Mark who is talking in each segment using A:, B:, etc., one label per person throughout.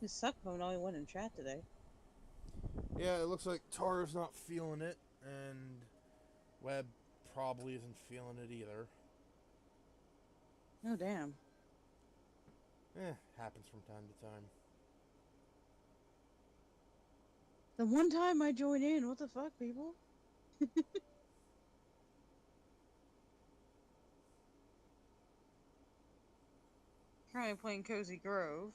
A: This Suckbone only went in chat today.
B: Yeah, it looks like Tara's not feeling it, and Webb probably isn't feeling it either.
A: Oh, damn.
B: Happens from time to time.
A: The one time I join in, what the fuck, people? Currently playing Cozy Grove.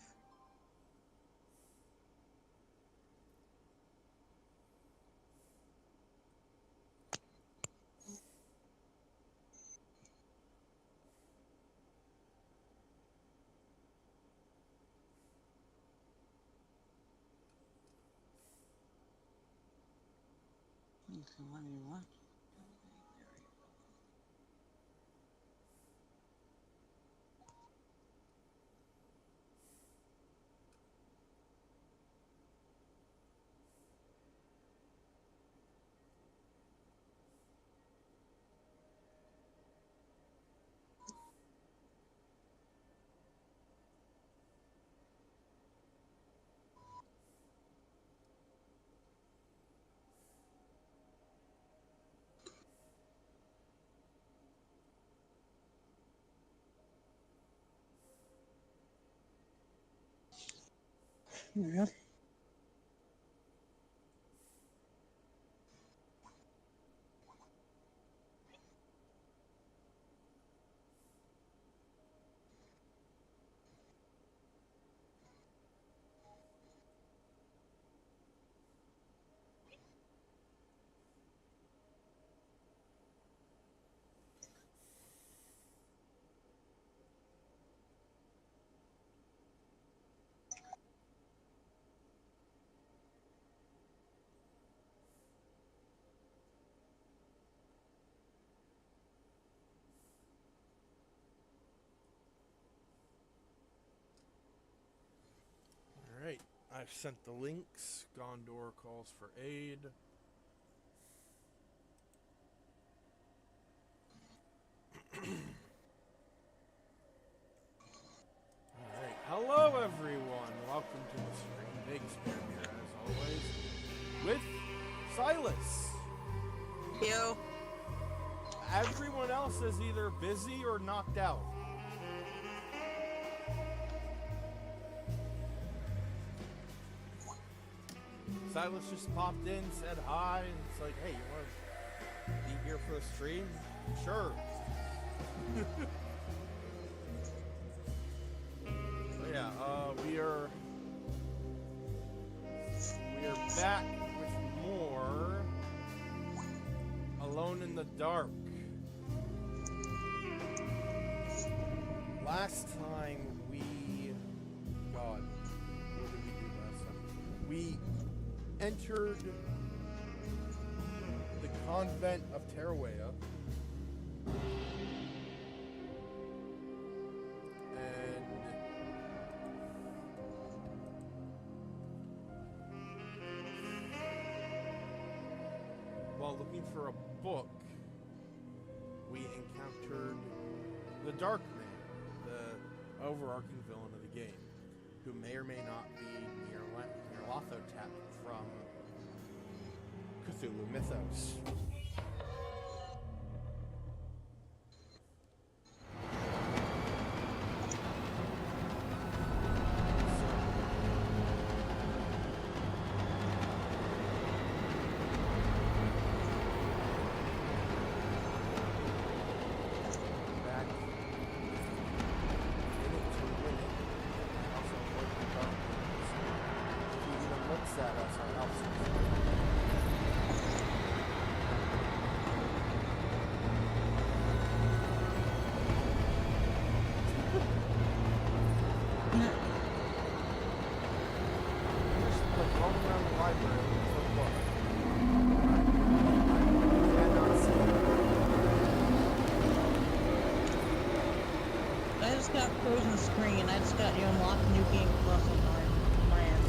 A: Let me what? Really?
B: Alright, I've sent the links. Gondor calls for aid. Alright, hello everyone! Welcome to the stream. Big Spare here, as always, with Silas.
A: Yo.
B: Everyone else is either busy or knocked out. Silas just popped in, said hi, and it's like, hey, you want to be here for the stream? Sure. So yeah, we are back with more Alone in the Dark. Last time God, what did we do last time? We entered the convent of Terawea, and while looking for a book, we encountered the Darkman, the overarching villain of the game, who may or may not be Nyarlathotep from Cthulhu mythos. I just got frozen screen. I just got you unlock new game plus on my end.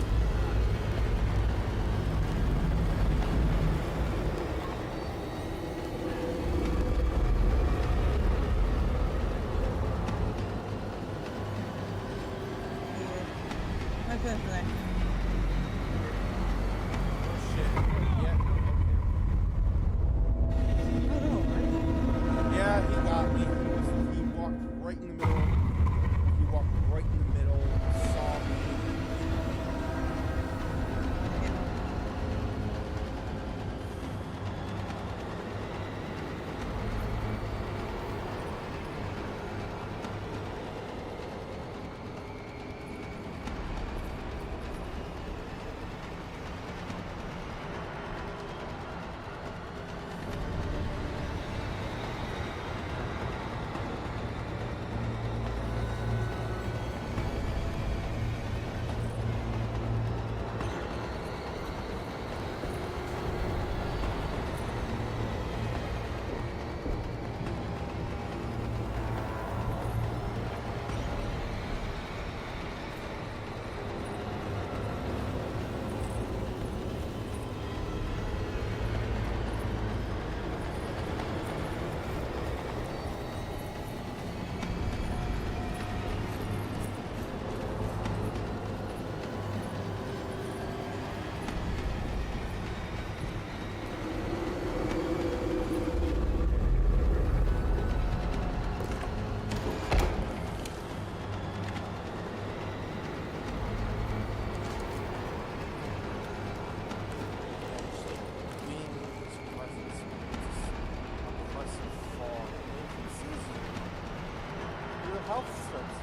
B: My
A: Good thing.
B: Oh shit. Yeah.
A: Oh no, right?
B: Yeah, he got me. He walked right in the middle. He walked right in the middle, saw me. Health starts.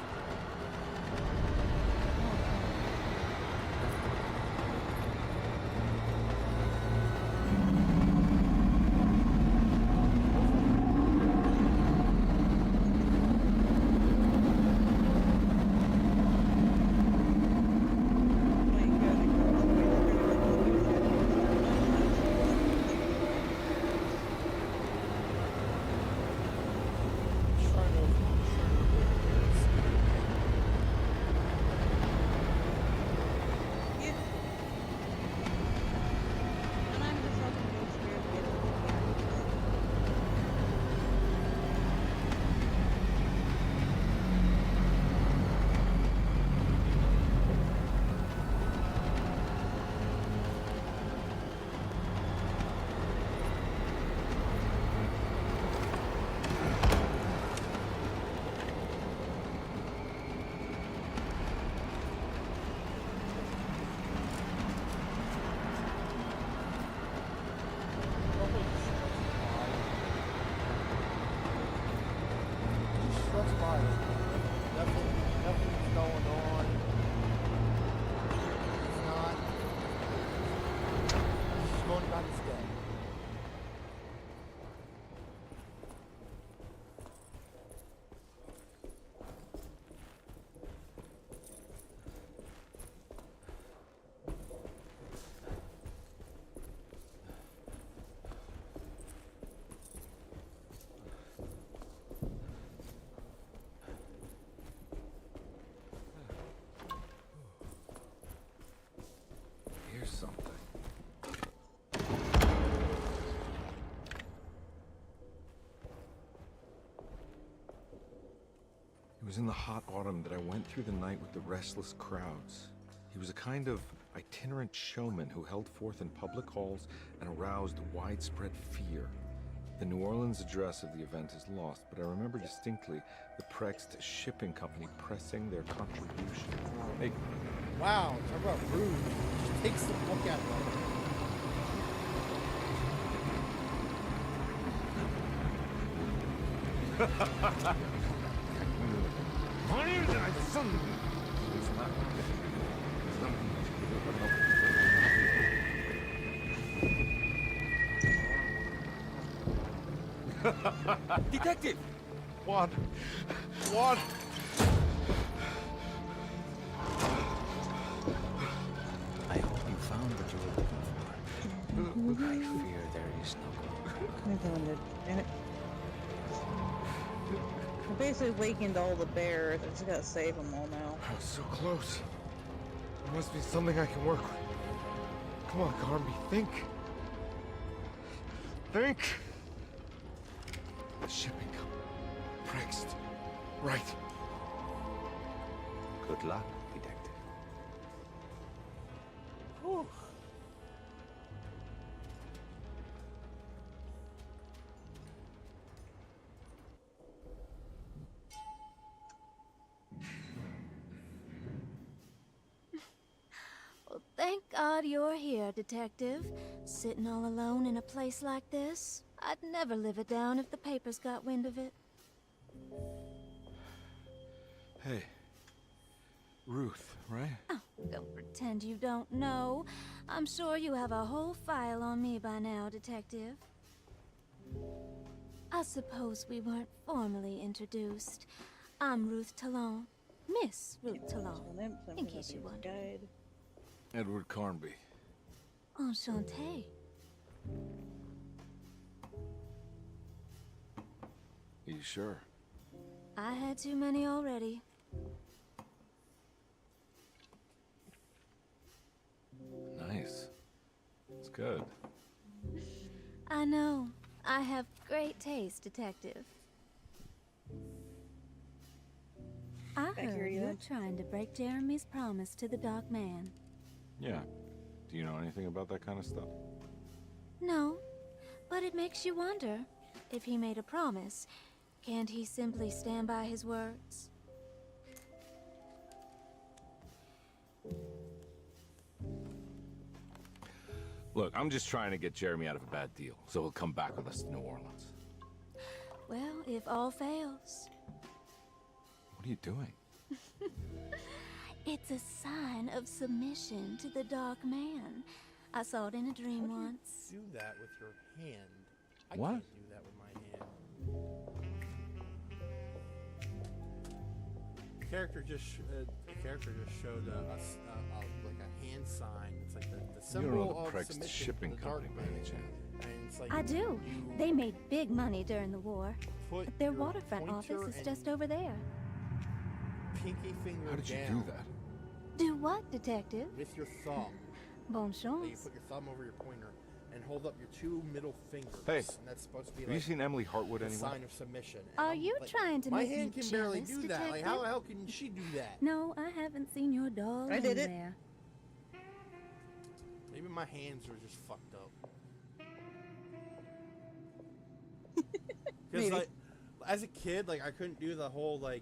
B: Nothing's going on. He's not. He's going about his day.
C: Here's something. It was in the hot autumn that I went through the night with the restless crowds. He was a kind of itinerant showman who held forth in public halls and aroused widespread fear. The New Orleans address of the event is lost, but I remember distinctly the Prext shipping company pressing their contribution. Hey,
B: Wow, talk about rude. Just takes the book out of it.
C: Detective!
B: Juan.
D: I hope you found what you were looking for. I fear there is no going.
A: Damn it. I basically wakened all the bears. I just gotta save them all now.
C: I was so close. There must be something I can work with. Come on, Carnby, think. Think! The shipping company. Prext. Right.
D: Good luck, detective.
E: God you're here, Detective. Sitting all alone in a place like this. I'd never live it down if the papers got wind of it.
C: Hey. Ruth, right?
E: Oh, don't pretend you don't know. I'm sure you have a whole file on me by now, Detective. I suppose we weren't formally introduced. I'm Ruth Talon. Miss Ruth Talon, in case you wondered.
C: Edward Carnby.
E: Enchanté.
C: You sure?
E: I had too many already.
C: Nice. It's good.
E: I know. I have great taste, Detective. I heard you're trying to break Jeremy's promise to the Darkman.
C: Yeah. Do you know anything about that kind of stuff?
E: No, but it makes you wonder. If he made a promise, can't he simply stand by his words?
C: Look, I'm just trying to get Jeremy out of a bad deal, so he'll come back with us to New Orleans.
E: Well, if all fails.
C: What are you doing?
E: It's a sign of submission to the Dark Man. I saw it in a dream once.
B: Do that with your hand. I
C: What?
B: can't do that with my hand. The character just showed us like a hand sign. It's like the
C: You
B: symbol
C: don't know the
B: of
C: Preg's
B: submission
C: shipping
B: to the
C: company by any
B: Darkman.
C: chance.
B: And it's like
E: I do.
B: you
E: They made big money during the war.
B: put
E: But their
B: your
E: waterfront
B: pointer
E: office is
B: and
E: just over there.
B: Pinky finger
C: How did you
B: down
C: do that?
E: Do what, Detective?
B: with your thumb.
E: Bon
B: So you
E: chance.
B: put your thumb over your pointer and hold up your two middle fingers.
C: Hey,
B: and that's supposed to be
C: Have you
B: like
C: seen Emily Hartwood
B: the
C: anywhere?
B: sign of submission. And
E: Are
B: I'm
E: you
B: like,
E: trying to
B: my
E: make me
B: hand can barely
E: jealous,
B: do that. Like,
E: Detective?
B: how the hell can she do that?
E: No, I haven't seen your doll
A: I did it.
E: anywhere.
B: Maybe my hands are just fucked up. Because
A: Maybe.
B: like, as a kid, like I couldn't do the whole the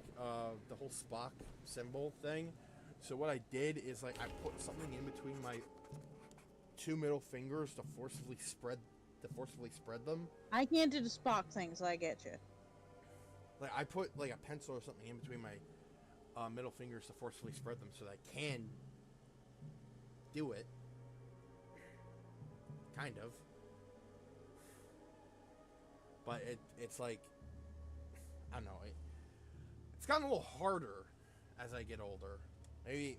B: whole Spock symbol thing. So what I did is like I put something in between my two middle fingers to forcibly spread them.
A: I can't do the Spock thing, so I get you.
B: Like I put like a pencil or something in between my middle fingers to forcibly spread them so that I can do it. Kind of. But it's like, I don't know, it's gotten a little harder as I get older. Maybe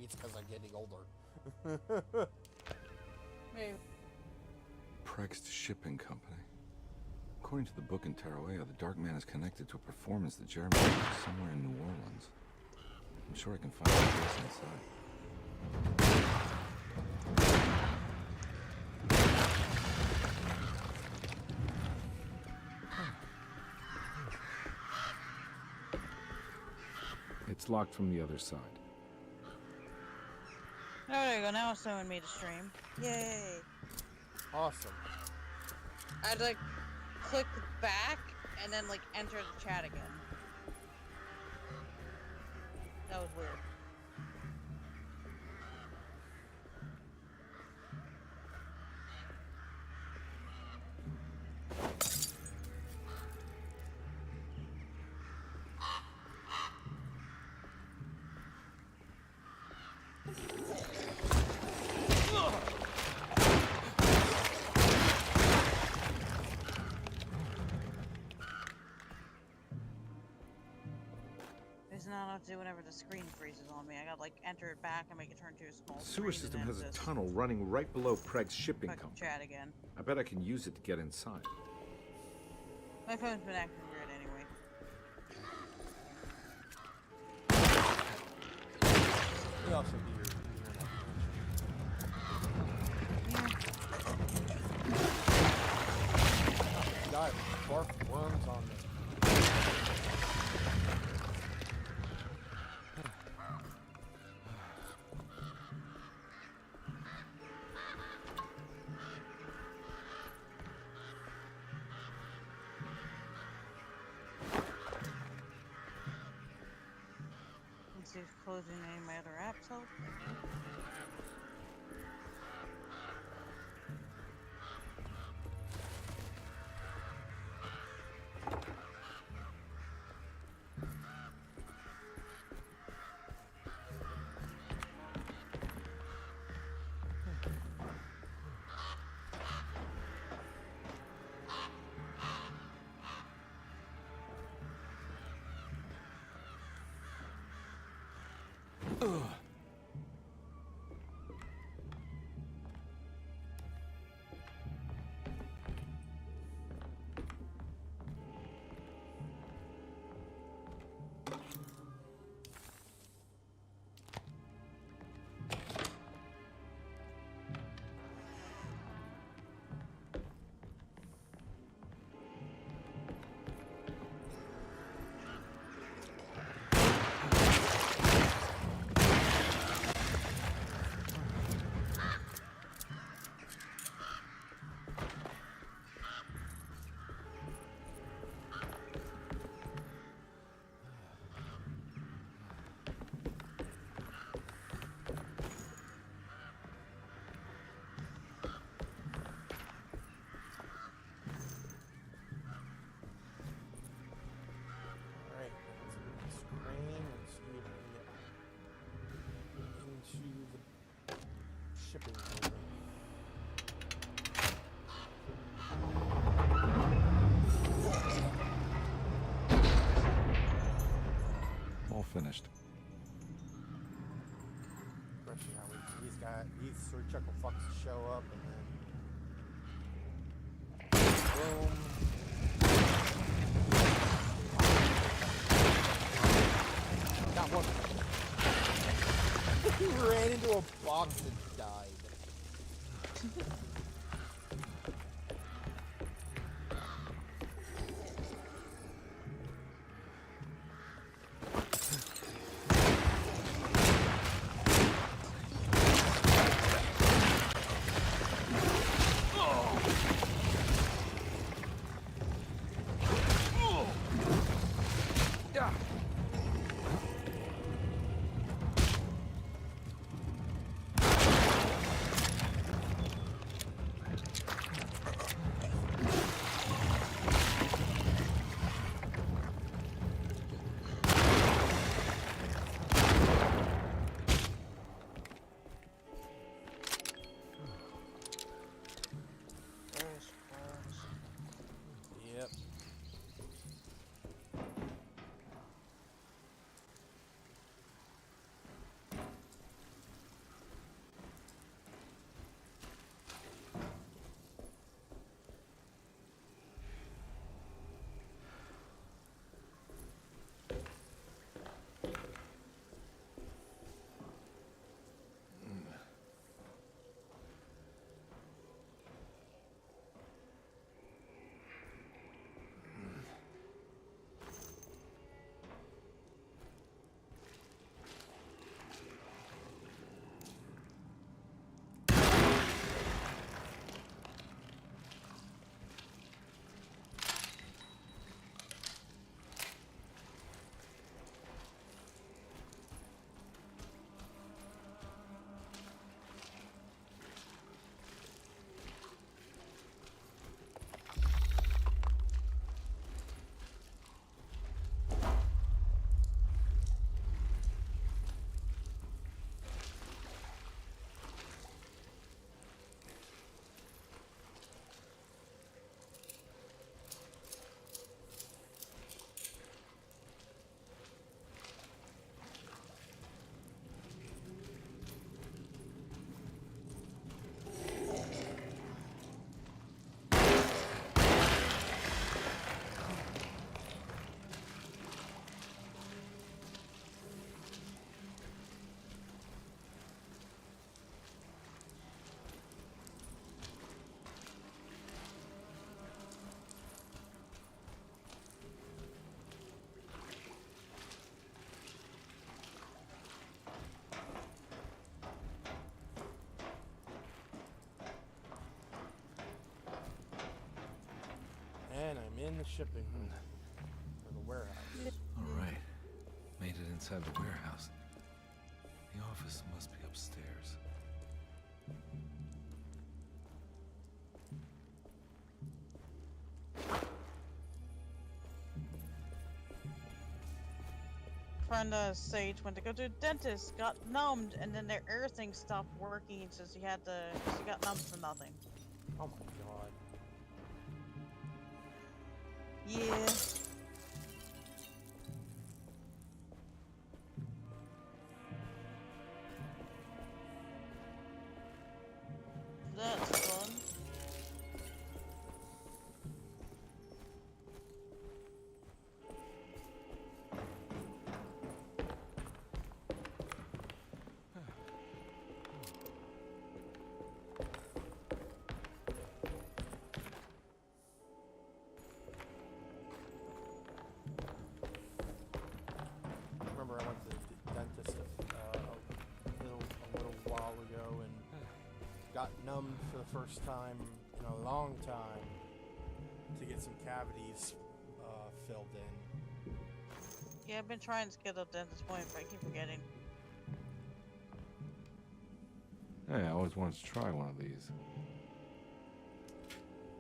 B: it's because I'm getting older.
A: Maybe.
C: Preg's shipping company. According to the book in Tarawea, the Darkman is connected to a performance that Jeremy did somewhere in New Orleans. I'm sure I can find the place inside. It's locked from the other side.
A: Oh, there you go. Now it's showing me the stream. Yay.
B: Awesome.
A: I'd like click back and then like enter the chat again. That was weird. There's not enough to do whenever the screen freezes on me. I gotta like enter it back and make it turn to a small
C: The
A: screen.
C: sewer system
A: and
C: has
A: then
C: a
A: just
C: tunnel running right below Preg's shipping
A: fucking
C: company.
A: chat again.
C: I bet I can use it to get inside.
A: My phone's been acting weird anyway.
B: We also do your internet connection. Got barf worms on me.
A: Let's see if closing any of my other apps help.
B: Especially how these three chuckle fucks show up and then boom. Got one. He ran into a box and died. Yep. And I'm in the shipping room. Or the warehouse.
C: All right. Made it inside the warehouse. The office must be upstairs.
A: Friend Sage went to go to the dentist, got numbed, and then their air thing stopped working, so she got numbed for nothing.
B: Oh my god.
A: Yeah. That's fun.
B: Remember I went to the dentist a little while ago and got numbed for the first time in a long time to get some cavities filled in.
A: Yeah, I've been trying to schedule a dentist appointment, but I keep forgetting.
C: Hey, I always wanted to try one of these.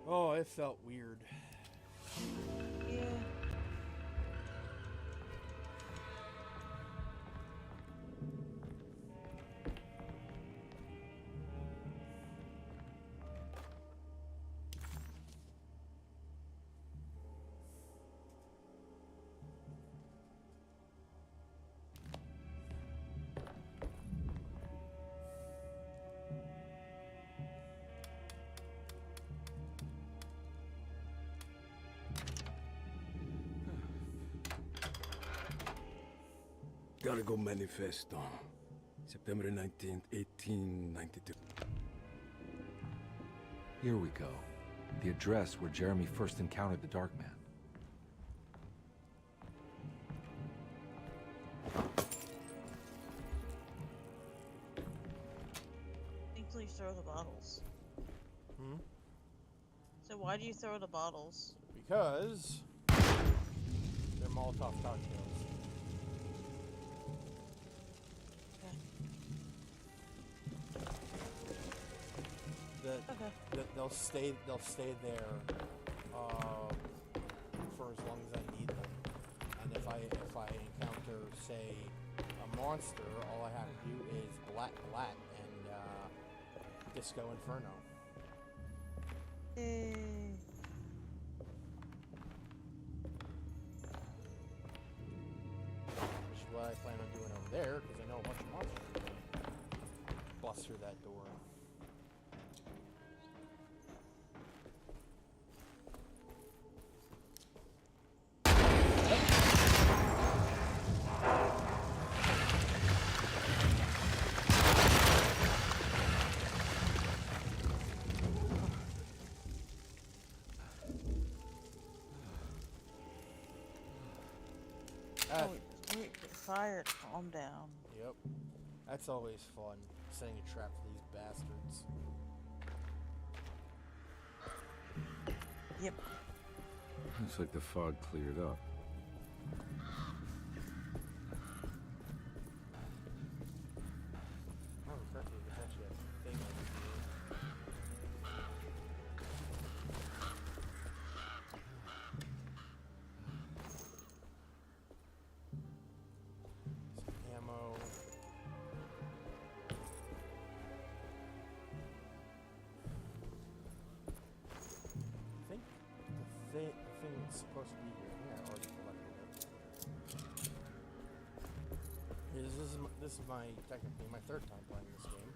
B: Oh, it felt weird.
A: Yeah.
F: Cargo Manifesto. September 19th, 1892.
C: Here we go. The address where Jeremy first encountered the Darkman.
A: Please throw the bottles.
B: Hmm?
A: So why do you throw the bottles?
B: Because they're Molotov cocktails.
A: Okay.
B: They'll stay there for as long as I need them. And if I encounter, say, a monster, all I have to do is blat and Disco Inferno.
A: Yay.
B: Which is what I plan on doing over there, because I know a bunch of monsters are gonna bust through that door.
A: Oh, wait, get fired. Calm down.
B: Yep. That's always fun, setting a trap for these bastards.
A: Yep.
C: Looks like the fog cleared up.
B: Oh, correctly, there's actually a thing over here. Some ammo. I think the thing that's supposed to be here. Yeah, I already collected it. This is my technically my third time playing this game.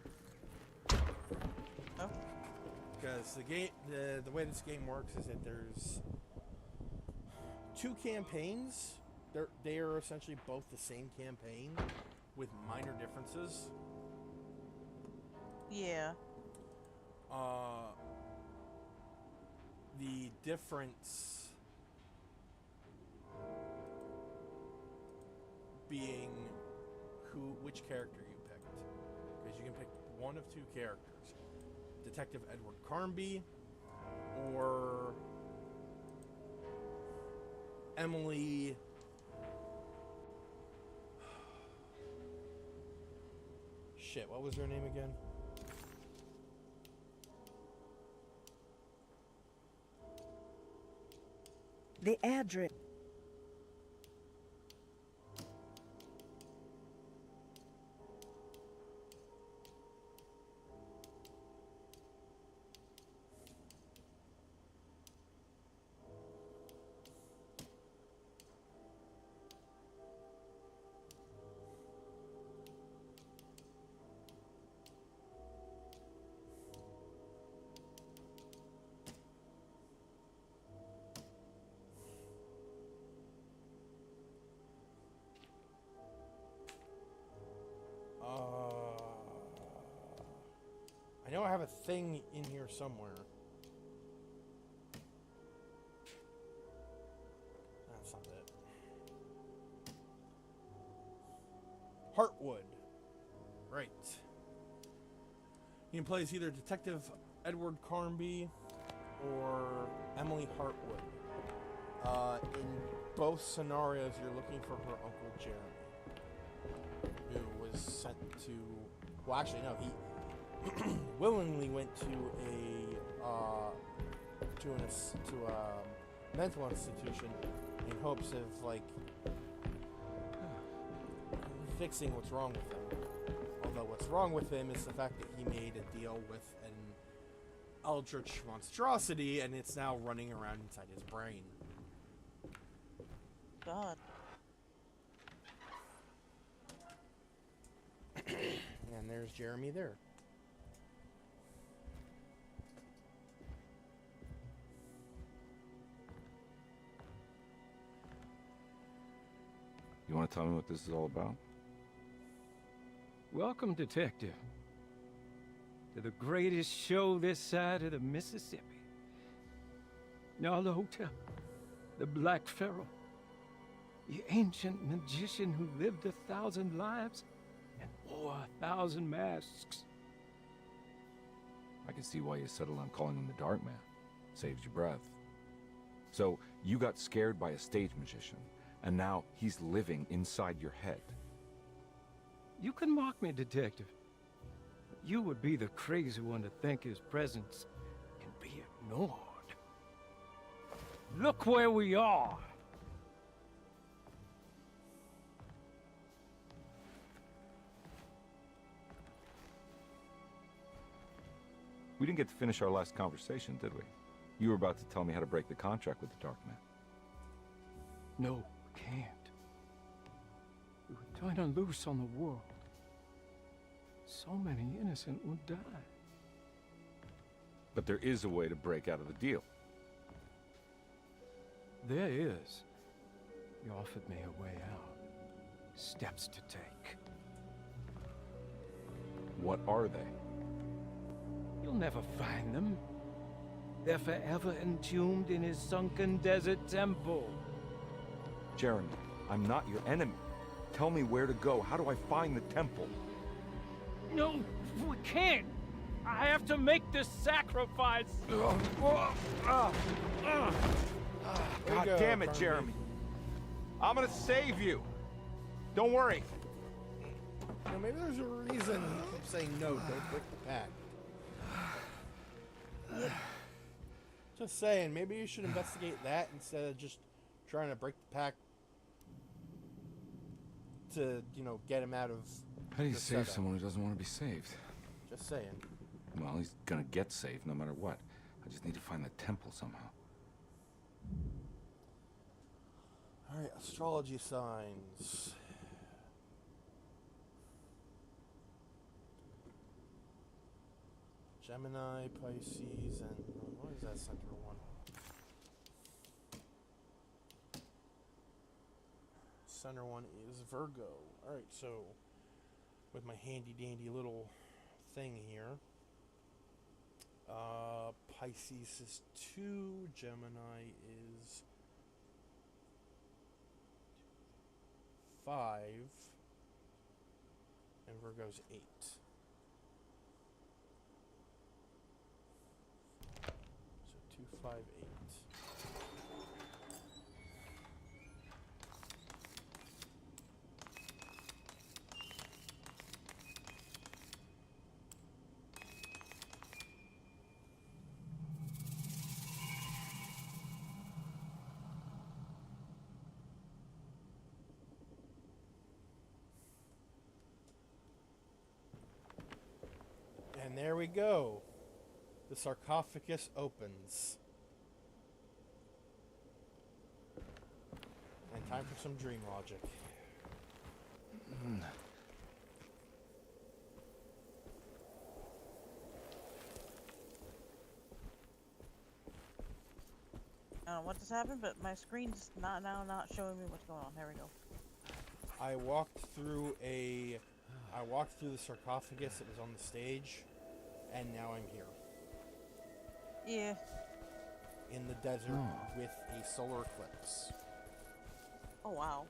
A: Oh.
B: Because the way this game works is that there's two campaigns. They are essentially both the same campaign with minor differences.
A: Yeah.
B: The difference being which character you picked, because you can pick one of two characters: Detective Edward Carnby or Emily. Shit, what was her name again?
G: The address.
B: I know I have a thing in here somewhere. That's not it. Heartwood. Right. You can play as either Detective Edward Carnby or Emily Heartwood. In both scenarios, you're looking for her uncle Jeremy, who was sent to. Well, actually, no. He willingly went to a mental institution in hopes of like fixing what's wrong with him. Although what's wrong with him is the fact that he made a deal with an eldritch monstrosity, and it's now running around inside his brain.
A: God.
B: And there's Jeremy there.
C: You want to tell me what this is all about?
D: Welcome, Detective, to the greatest show this side of the Mississippi. Now the hotel, the Black Pharaoh, the ancient magician who lived 1,000 lives and wore 1,000 masks.
C: I can see why you settled on calling him the Darkman. Saves your breath. So, you got scared by a stage magician, and now he's living inside your head.
D: You can mock me, Detective. But you would be the crazy one to think his presence can be ignored. Look where we are!
C: We didn't get to finish our last conversation, did we? You were about to tell me how to break the contract with the Darkman.
D: No, we can't. We were turning loose on the world. So many innocent would die.
C: But there is a way to break out of the deal.
D: There is. You offered me a way out. Steps to take.
C: What are they?
D: You'll never find them. They're forever entombed in his sunken desert temple.
C: Jeremy, I'm not your enemy. Tell me where to go. How do I find the temple?
D: No, we can't. I have to make this sacrifice.
C: God damn it, Jeremy. I'm gonna save you. Don't worry.
B: You know, maybe there's a reason he keeps saying no, don't break the pact. Just saying, maybe you should investigate that instead of just trying to break the pact to, you know, get him out of
C: How do you
B: the
C: save
B: setup.
C: someone who doesn't want to be saved?
B: Just saying.
C: Well, he's gonna get saved no matter what. I just need to find the temple somehow.
B: Alright, astrology signs. Gemini, Pisces, and what is that center one? Center one is Virgo. Alright, so with my handy dandy little thing here. Pisces is 2, Gemini is 5, and Virgo's 8. So 2, 5, 8. And there we go. The sarcophagus opens. And time for some dream logic.
A: I don't know what just happened, but my screen's not showing me what's going on. There we go.
B: I walked through the sarcophagus that was on the stage, and now I'm here.
A: Yeah.
B: In the desert with a solar eclipse.
A: Oh wow.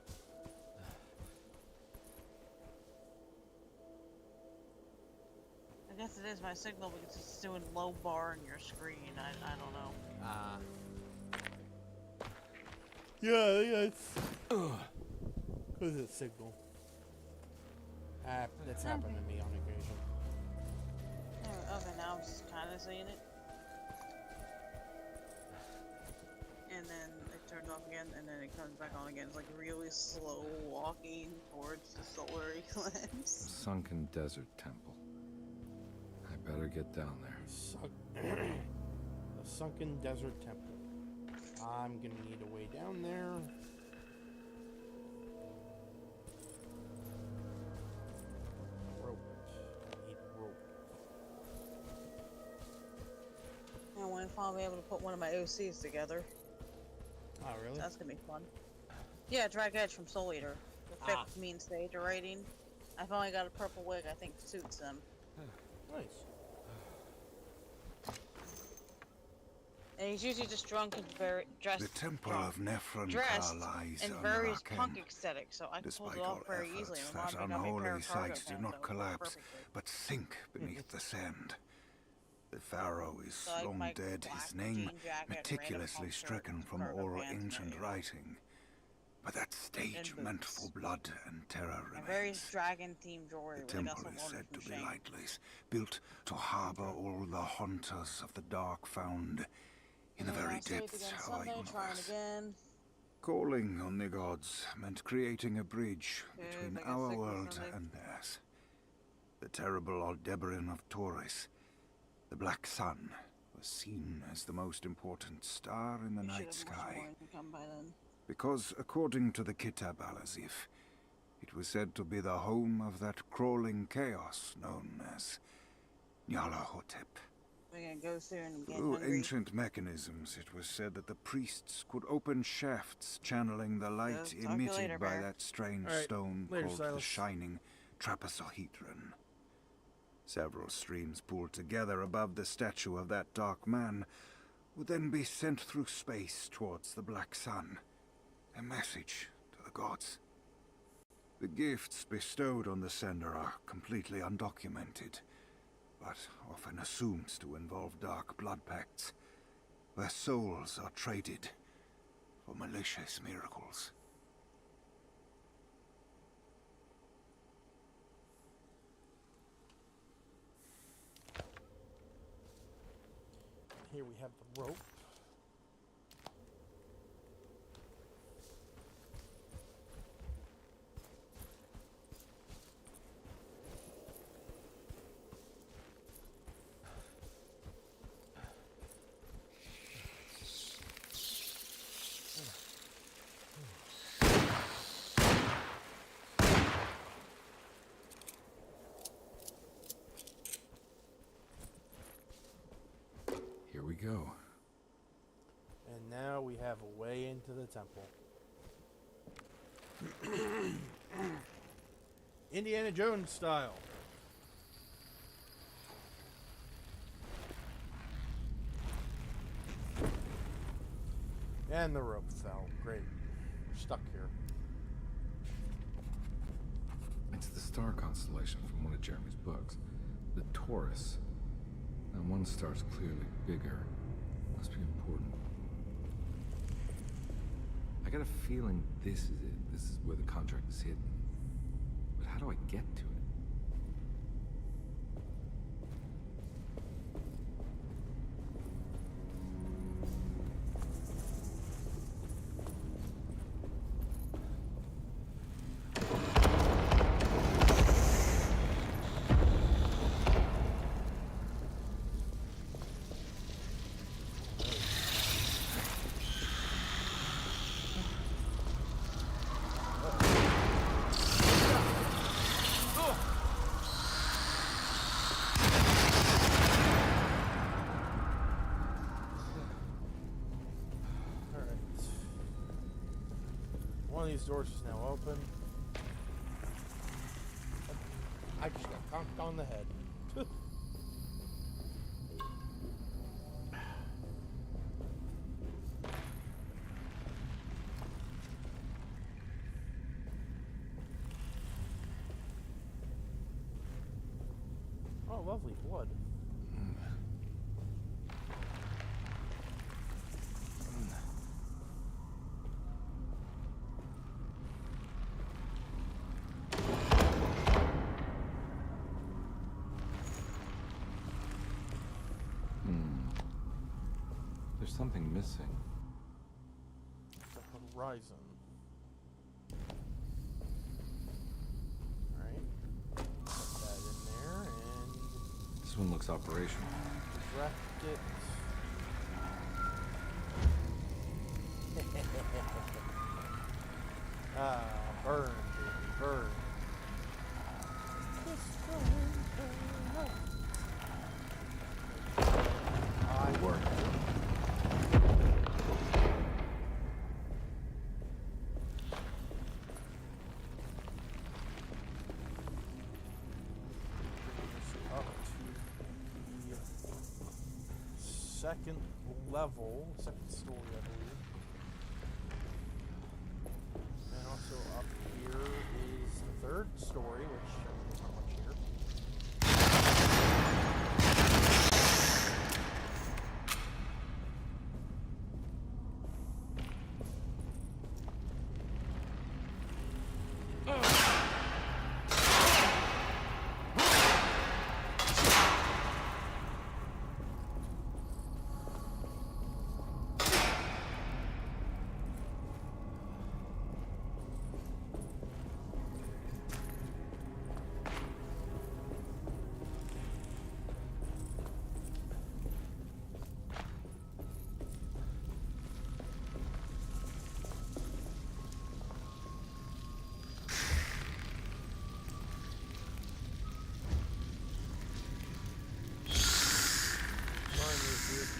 A: I guess it is my signal because it's doing low bar in your screen. I don't know.
B: Yeah, it's because it's signal. That's happened to me on occasion.
A: Okay, now I'm just kind of seeing it. And then it turns off again, and then it comes back on again. It's like really slow walking towards the solar eclipse.
C: Sunken Desert Temple. I better get down there.
B: The Sunken Desert Temple. I'm gonna need a way down there. Rope. I need rope.
A: I want to finally be able to put one of my OCs together.
B: Oh, really?
A: That's gonna be fun. Yeah, Drag Edge from Soul Eater. The fifth mean stage rating. I finally got a purple wig I think suits them.
B: Nice.
A: And he's usually just drunk and very dressed.
H: The temple
A: drunk,
H: of Nephron
A: dressed
H: lies
A: in
H: under
A: very
H: our
A: punk
H: ken.
A: aesthetic, so I can pull
H: Despite
A: it off
H: all
A: very easily.
H: efforts,
A: My mom
H: that
A: picked out me a pair
H: unholy
A: of cargo
H: sites do
A: pants
H: not
A: that would work
H: collapse,
A: perfectly.
H: but sink beneath the sand. The pharaoh is
A: So, like,
H: long
A: my
H: dead,
A: black
H: his name
A: jean jacket,
H: meticulously
A: random
H: stricken
A: shirt,
H: from
A: cargo
H: all
A: pants, and
H: ancient
A: a,
H: writing. But that stage
A: and
H: meant
A: boots.
H: for blood and terror
A: And very
H: remains.
A: dragon-themed jewelry.
H: The
A: Where they got
H: temple
A: some
H: is
A: order
H: said
A: from
H: to be
A: Shane.
H: lightless, built to harbor all the haunters of the dark found in the
A: And then
H: very
A: I saved
H: depths
A: again
H: of our
A: Sunday, trying
H: universe.
A: again.
H: Calling on the gods meant creating a bridge between
A: I got
H: our
A: sick on
H: world
A: Sunday.
H: and theirs. The terrible Aldebaran of Taurus, the Black Sun, was seen as the most important star in the
A: You should
H: night
A: have
H: sky.
A: more income by then.
H: Because, according to the Kitab al-Azif, it was said to be the home of that crawling chaos known as Nyarlathotep.
A: We're gonna go through and get
H: Through
A: hungry.
H: ancient mechanisms, it was said that the priests could open shafts channeling the light
A: Talk to you
H: emitted
A: later,
H: by
A: Bear.
H: that strange
B: All right,
H: stone
B: later,
H: called the
B: Silas.
H: Shining Trapezohedron. Several streams pooled together above the statue of that dark man would then be sent through space towards the Black Sun. A message to the gods. The gifts bestowed on the sender are completely undocumented, but often assumed to involve dark blood pacts, where souls are traded for malicious miracles.
B: Here we have the rope.
C: Here we go.
B: And now we have a way into the temple. Indiana Jones style. And the rope fell. Great. We're stuck here.
C: It's the star constellation from one of Jeremy's books. The Taurus. And one star's clearly bigger. Must be important. I got a feeling this is it. This is where the contract is hidden. But how do I get to it?
B: Alright. One of these doors is now open. I just got conked on the head. Oh, lovely blood.
C: There's something missing.
B: The horizon. Alright. Put that in there and
C: This one looks operational.
B: direct it. Burn, baby, burn. I work. second level, second story, I believe. And also up here is the third story, which there's not much here.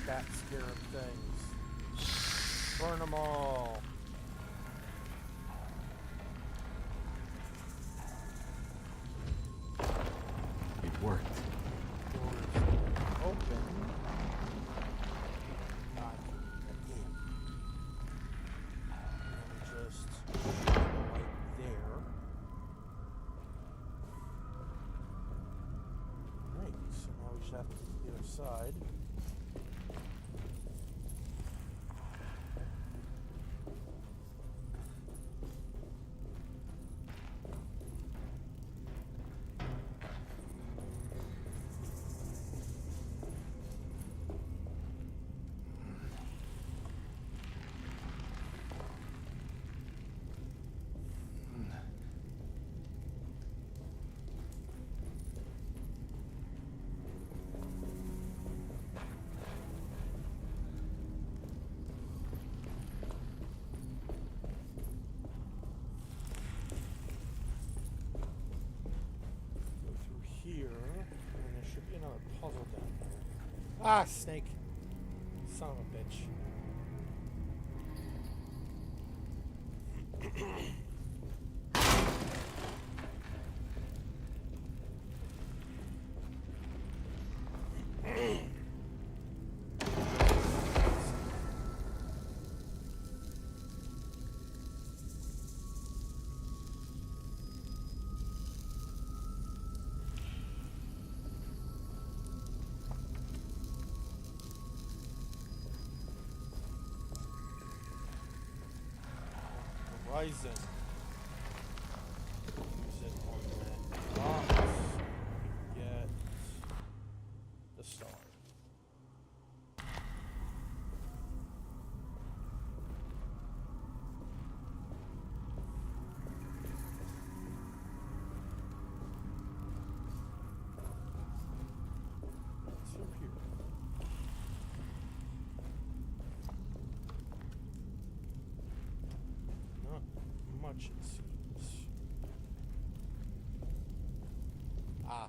B: Cat scarab things. Burn them all.
C: It worked.
B: Doors open. Not again. And just right there. Great. So now we just have to get the other side. Here, and there should be another puzzle down there. Ah, snake! Son of a bitch. Horizon. Use it on that box. Get the star. What's through here? Not much, it seems. Ah.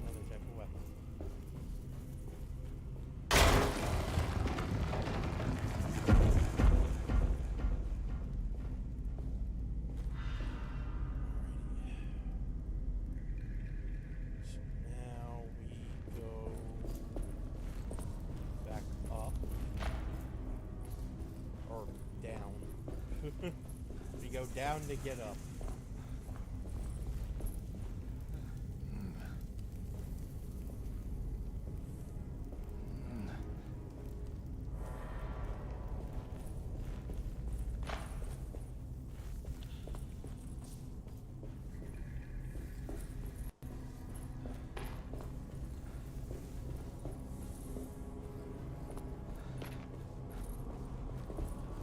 B: Another type of weapon. Alrighty. So now we go back up. Or down. We go down to get up.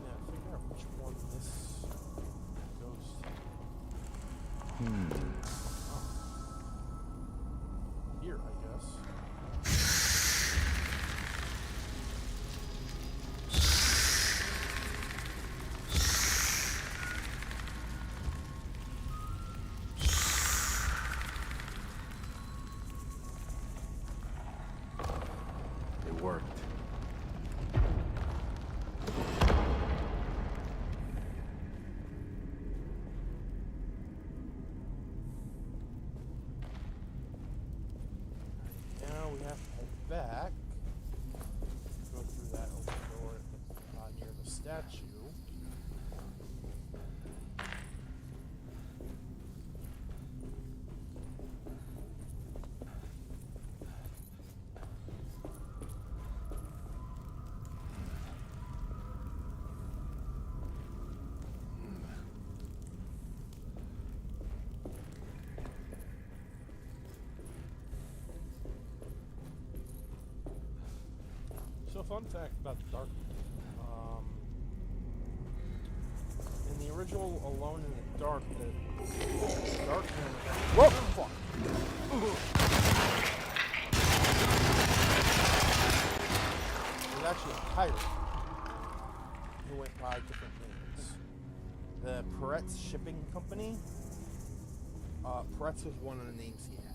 B: Now, figure out which one this goes to. Here, I guess.
C: It worked.
B: fun fact about the Darkman. In the original Alone in the Dark, the Darkman... Whoa! Fuck! It was actually a pirate who went by different names. The Peretz Shipping Company. Peretz was one of the names he had.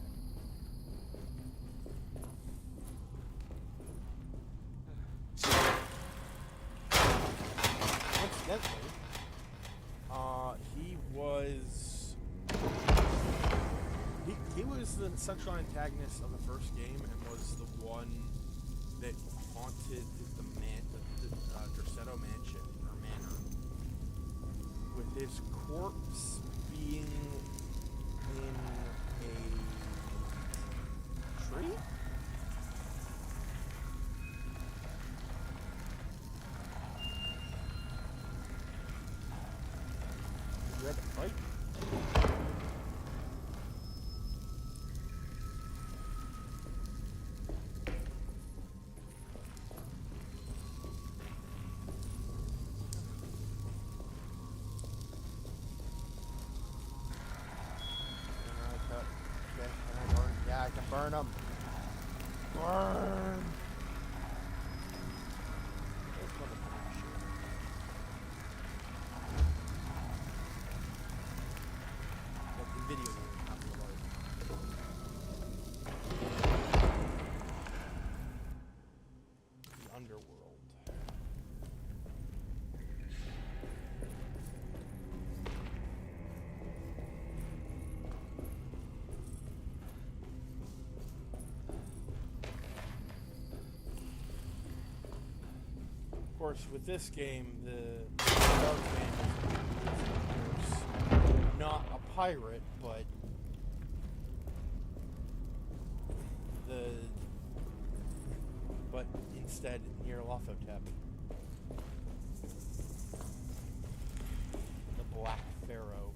B: Incidentally, he was the central antagonist of the first game and was the one that haunted the Dorsetto mansion or manor, with his corpse being in a tree. You had to fight? Yeah, I can burn them. Burn! Video game, not the light. The underworld. Of course, with this game, the Darkman is not a pirate, but instead Nyarlathotep, the Black Pharaoh,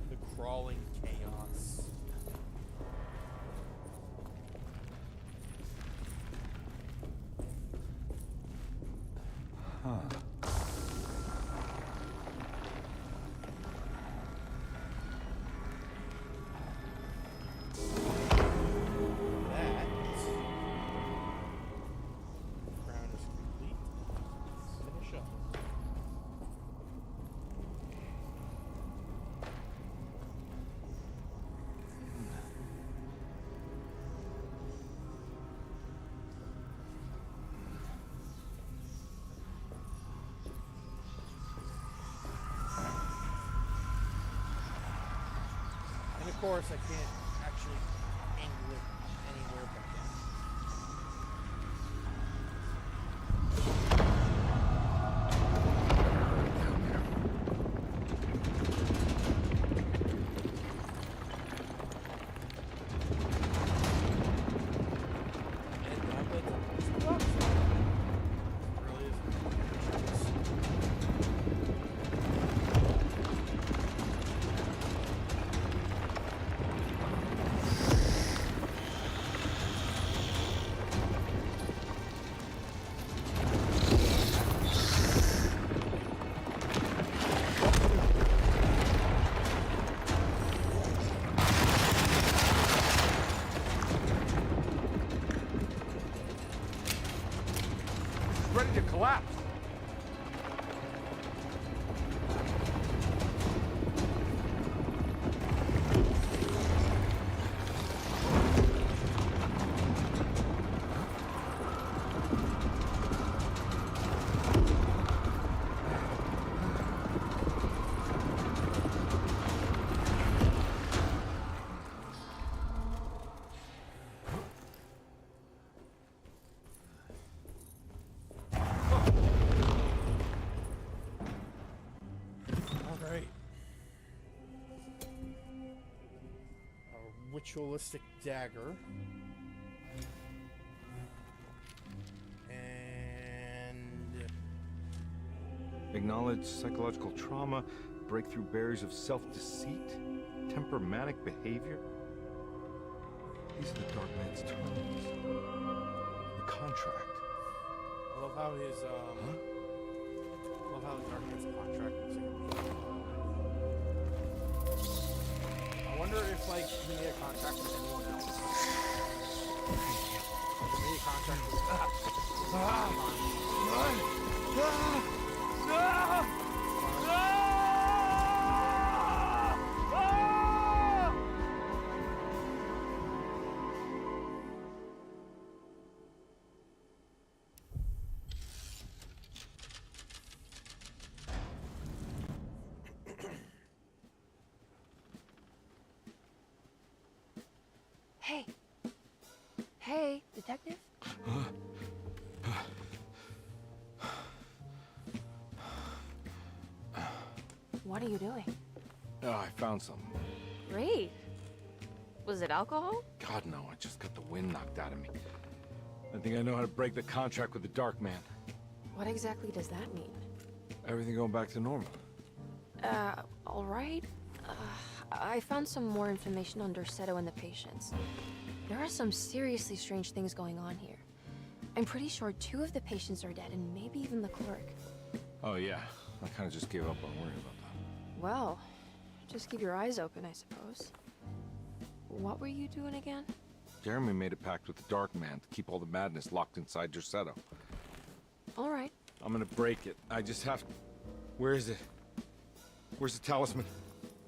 B: the crawling chaos.
C: Huh. And of course, I can't actually angle it anywhere but down. And now that it's rocks. It really is. Ready to collapse. Ritualistic dagger. And Acknowledge psychological trauma, breakthrough barriers of self-deceit, temperamental behavior. These are the Darkman's terms. The contract.
B: I love how his I love how the Darkman's contract is in. I wonder if like he made a contract with anyone else. He made a contract with
I: Hey. Hey, detective? What are you doing?
C: Oh, I found something.
I: Great. Was it alcohol?
C: God, no, I just got the wind knocked out of me. I think I know how to break the contract with the Darkman.
I: What exactly does that mean?
C: Everything going back to normal.
I: All right. I found some more information on Dorsetto and the patients. There are some seriously strange things going on here. I'm pretty sure 2 of the patients are dead, and maybe even the clerk.
C: Oh, yeah. I kind of just gave up on worrying about that.
I: Well, just keep your eyes open, I suppose. What were you doing again?
C: Jeremy made a pact with the Darkman to keep all the madness locked inside Dorsetto.
I: All right.
C: I'm gonna break it. I just have to... Where is it? Where's the talisman?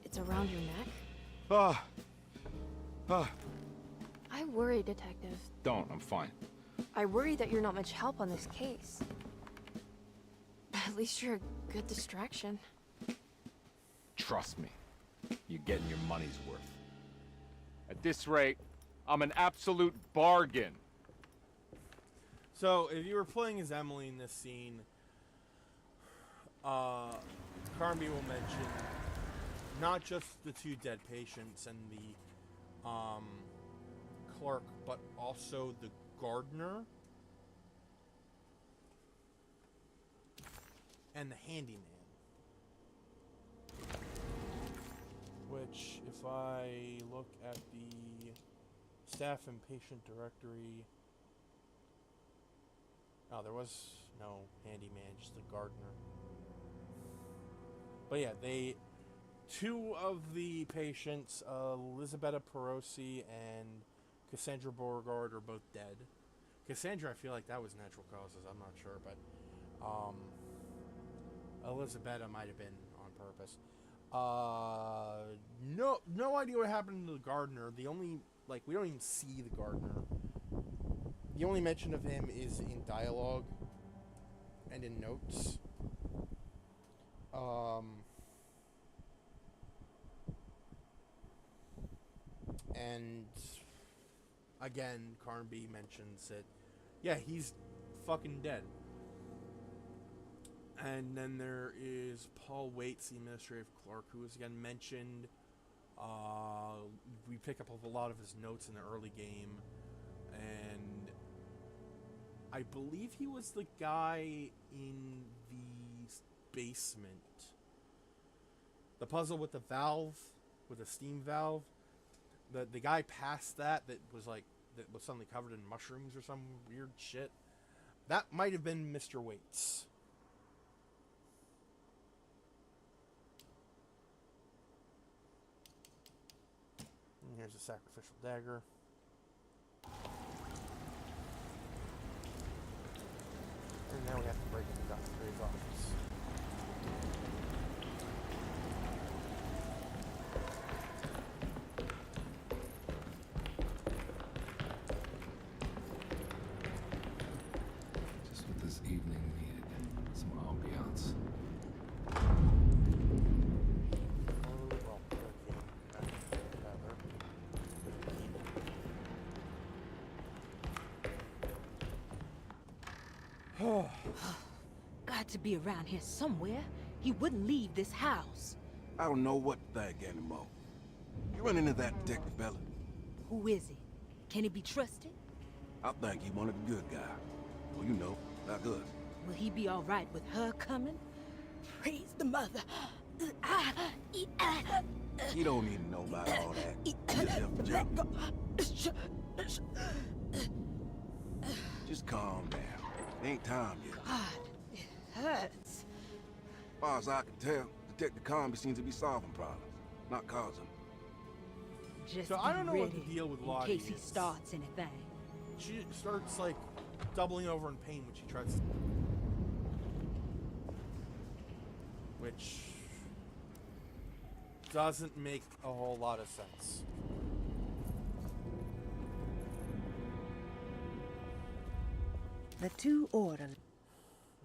I: It's around your neck?
C: Ah! Ah!
I: I worry, detective.
C: Don't. I'm fine.
I: I worry that you're not much help on this case. At least you're a good distraction.
C: Trust me. You're getting your money's worth. At this rate, I'm an absolute bargain.
B: So, if you were playing as Emily in this scene, Carnby will mention not just the 2 dead patients and the clerk, but also the gardener and the handyman. Which, if I look at the staff and patient directory... Oh, there was no handyman, just the gardener. But yeah, 2 of the patients, Elisabetta Perosi and Cassandra Beauregard, are both dead. Cassandra, I feel like that was natural causes, I'm not sure, but Elisabetta might have been on purpose. No idea what happened to the gardener. The only, like, we don't even see the gardener. The only mention of him is in dialogue and in notes. And again, Carnby mentions that, yeah, he's fucking dead. And then there is Paul Waits, the administrative clerk, who is again mentioned. We pick up a lot of his notes in the early game, and I believe he was the guy in the basement. The puzzle with the valve, with the steam valve. The guy past that was suddenly covered in mushrooms or some weird shit. That might have been Mr. Waits. And here's a sacrificial dagger. And now we have to break into Dr. Gray's office.
C: Just what this evening needed. Some ambiance.
G: Got to be around here somewhere. He wouldn't leave this house.
F: I don't know what to think anymore. You run into that detective fella?
G: Who is he? Can he be trusted?
F: I think he one of the good guys. Well, you know, like us.
G: Will he be all right with her coming? Praise the mother.
F: He don't need to know about all that. He just helped the job. Just calm down. It ain't time yet.
G: God, it hurts.
F: As far as I can tell, Detective Comby seems to be solving problems, not causing them.
G: Just
B: So I don't
G: be
B: know what the
G: ready
B: deal with
G: in
B: Lottie
G: case he
B: is.
G: starts anything.
B: She starts, like, doubling over in pain when she tries to... Which... doesn't make a whole lot of sense.
G: The two orderly.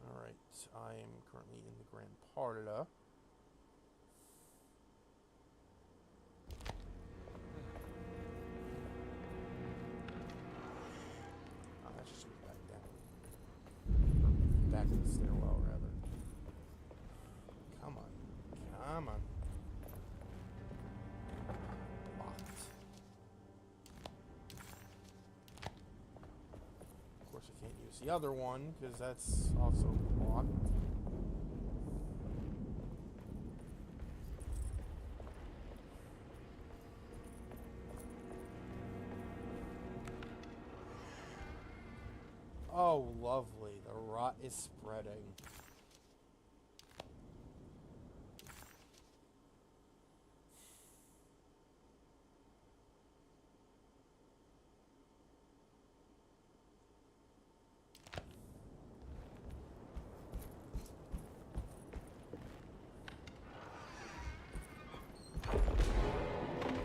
B: Alright, I am currently in the Grand Parla. Let's just move back down. Or back to the stairwell, rather. Come on. Come on. Locked. Of course, I can't use the other one, because that's also locked. Oh, lovely. The rot is spreading.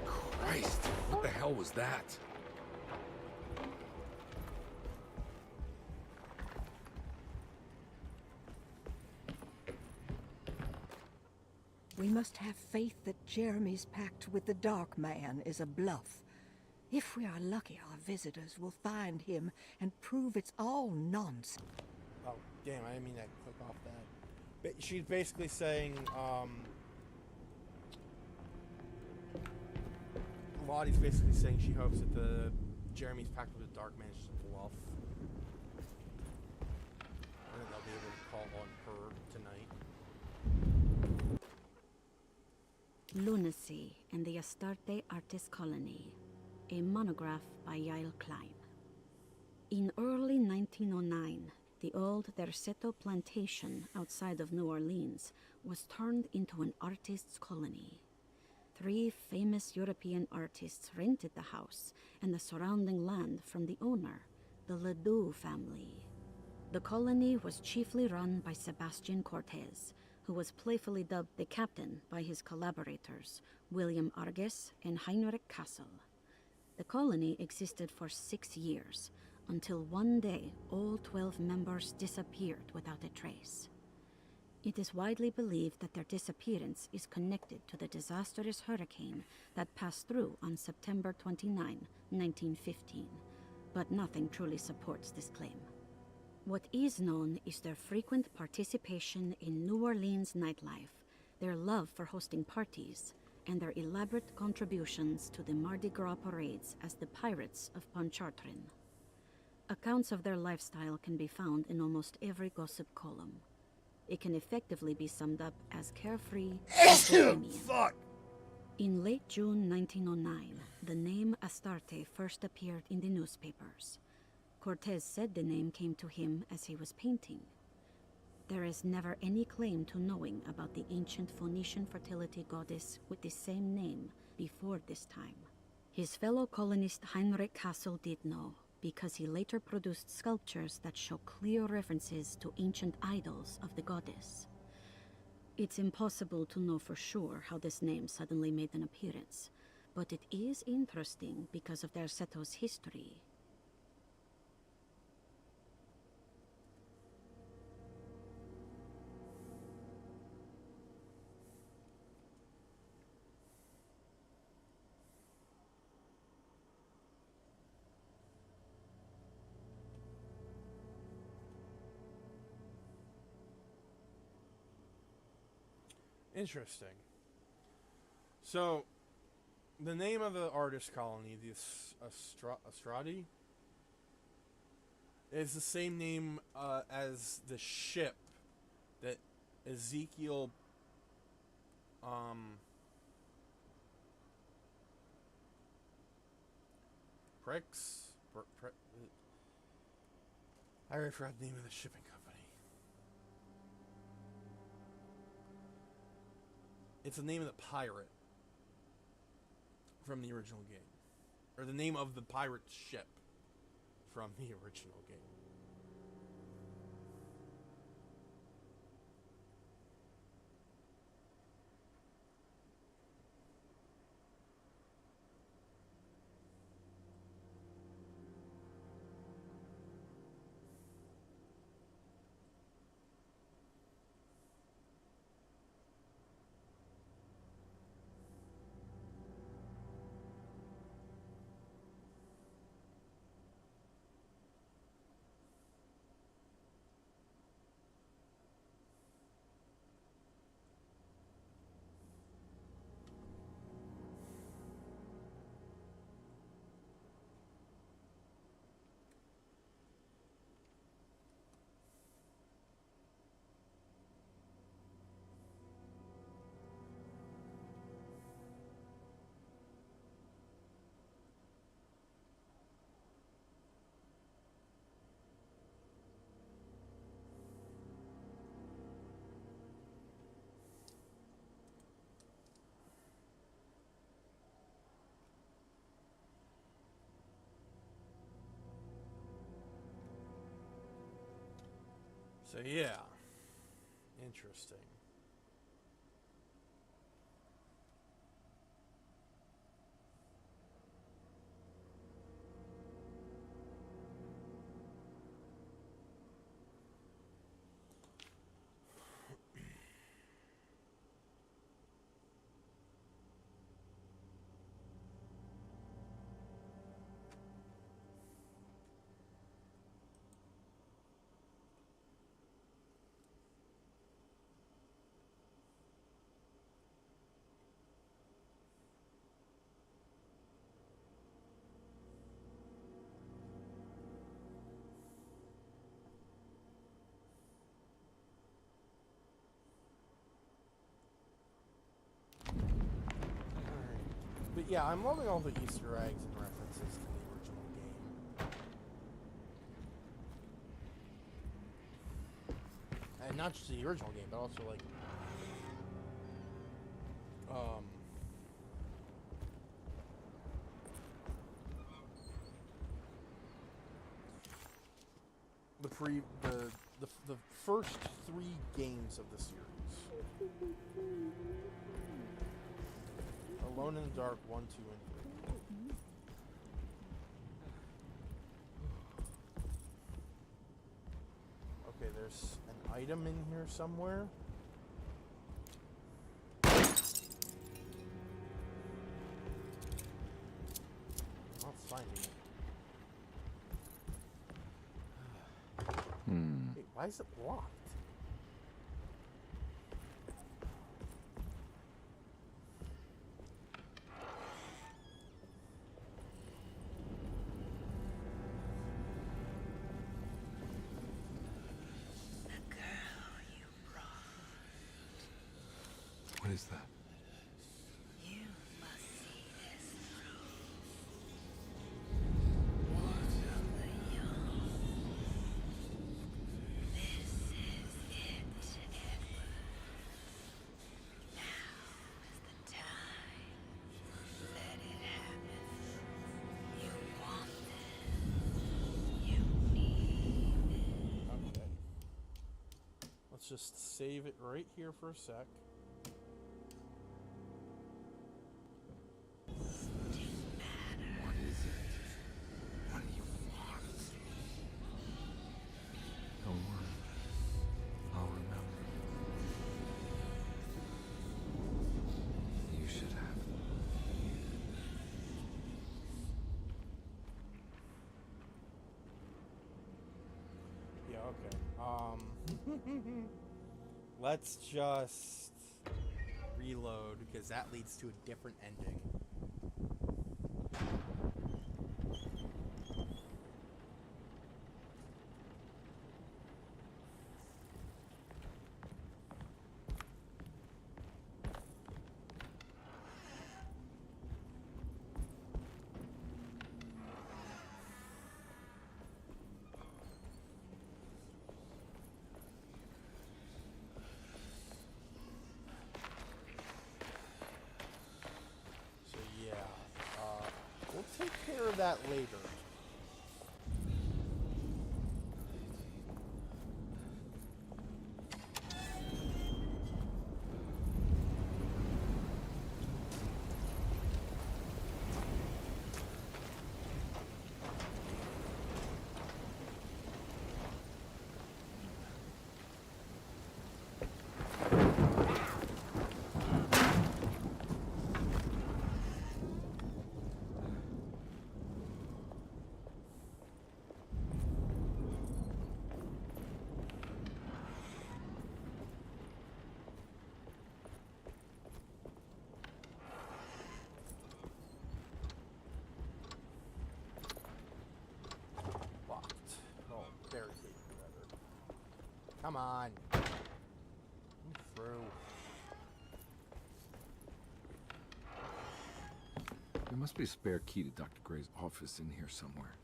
C: Christ, what the hell was that?
G: We must have faith that Jeremy's pact with the Darkman is a bluff. If we are lucky, our visitors will find him and prove it's all nonsense.
B: Oh, damn, I didn't mean to click off that. But she's basically saying, Lottie's basically saying she hopes that the Jeremy's pact with the Darkman is just a bluff. And that they'll be able to call on her tonight.
J: Lunacy and the Astarte Artist Colony, a monograph by Yael Klein. In early 1909, the old Derceto plantation outside of New Orleans was turned into an artist's colony. 3 famous European artists rented the house and the surrounding land from the owner, the Ledoux family. The colony was chiefly run by Sebastian Cortez, who was playfully dubbed the captain by his collaborators, William Arges and Heinrich Kassel. The colony existed for 6 years, until one day all 12 members disappeared without a trace. It is widely believed that their disappearance is connected to the disastrous hurricane that passed through on September 29, 1915, but nothing truly supports this claim. What is known is their frequent participation in New Orleans nightlife, their love for hosting parties, and their elaborate contributions to the Mardi Gras parades as the Pirates of Pontchartrain. Accounts of their lifestyle can be found in almost every gossip column. It can effectively be summed up as carefree and bohemian.
B: Fuck!
J: In late June 1909, the name Astarte first appeared in the newspapers. Cortez said the name came to him as he was painting. There is never any claim to knowing about the ancient Phoenician fertility goddess with the same name before this time. His fellow colonist Heinrich Kassel did know, because he later produced sculptures that show clear references to ancient idols of the goddess. It's impossible to know for sure how this name suddenly made an appearance, but it is interesting because of Derceto's history.
B: Interesting. So, the name of the artist colony, the Astradi, is the same name as the ship that Ezekiel Pricks? I already forgot the name of the shipping company. It's the name of the pirate from the original game. Or the name of the pirate ship from the original game. So yeah, interesting. But yeah, I'm loving all the Easter eggs and references to the original game. And not just the original game, but also like the first 3 games of the series. Alone in the Dark 1, 2, and 3. Okay, there's an item in here somewhere. I'm not finding it. Wait, why is it locked?
C: What is that?
K: You must see this through. The young. This is it, Edward. Now is the time. Let it happen. You want this. You need it.
B: Okay. Let's just save it right here for a sec.
C: What is it? What do you want? Don't worry. I'll remember. You should have them.
B: Yeah, okay. Let's just reload because that leads to a different ending. that later. Locked. Oh, barricaded, rather. Come on. Move through.
C: There must be a spare key to Dr. Gray's office in here somewhere.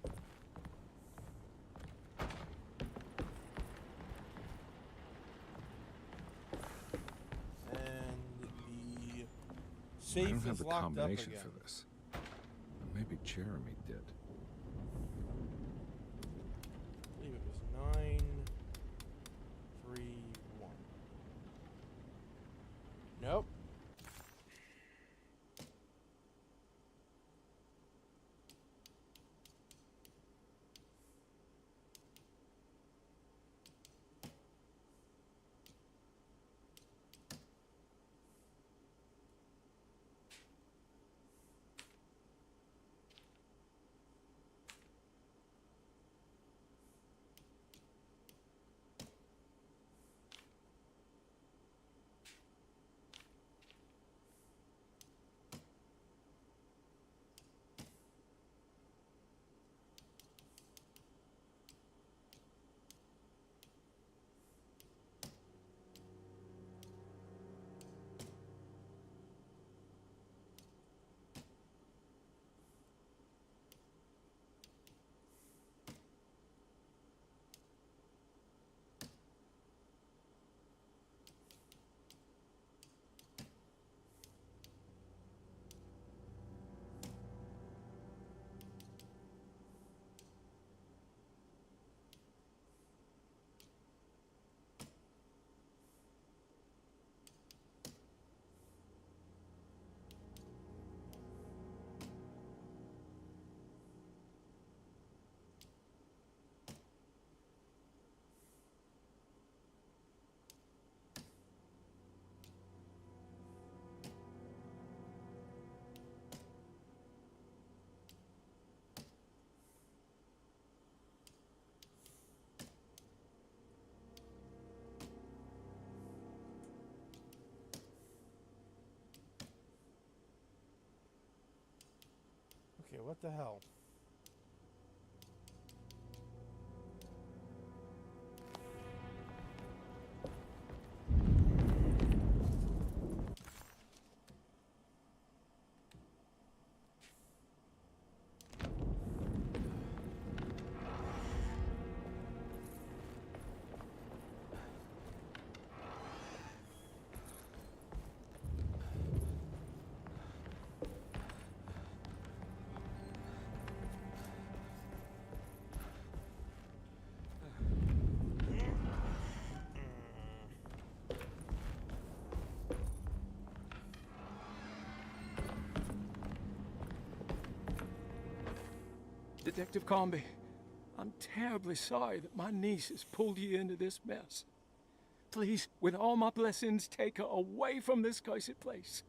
B: And the
C: I
B: safe
C: don't have
B: is
C: the
B: locked up
C: combination
B: again.
C: for this. But maybe Jeremy did.
B: I believe it was 9, 3, 1. Nope. Okay, what the hell?
D: Detective Comby, I'm terribly sorry that my niece has pulled you into this mess. Please, with all my blessings, take her away from this cursed place.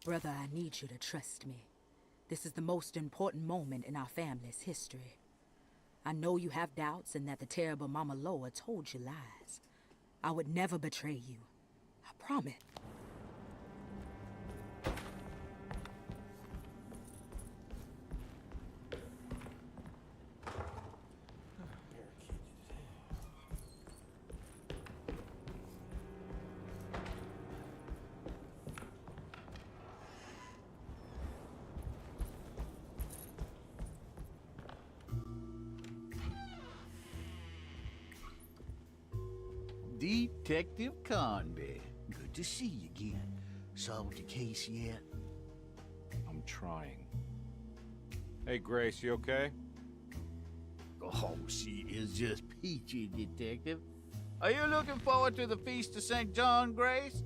L: Brother, I need you to trust me. This is the most important moment in our family's history. I know you have doubts and that the terrible Mama Loa told you lies. I would never betray you. I promise.
M: Detective Conby. Good to see you again. Solved your case yet?
C: I'm trying. Hey, Grace, you okay?
M: Oh, she is just peachy, Detective. Are you looking forward to the Feast of St. John, Grace?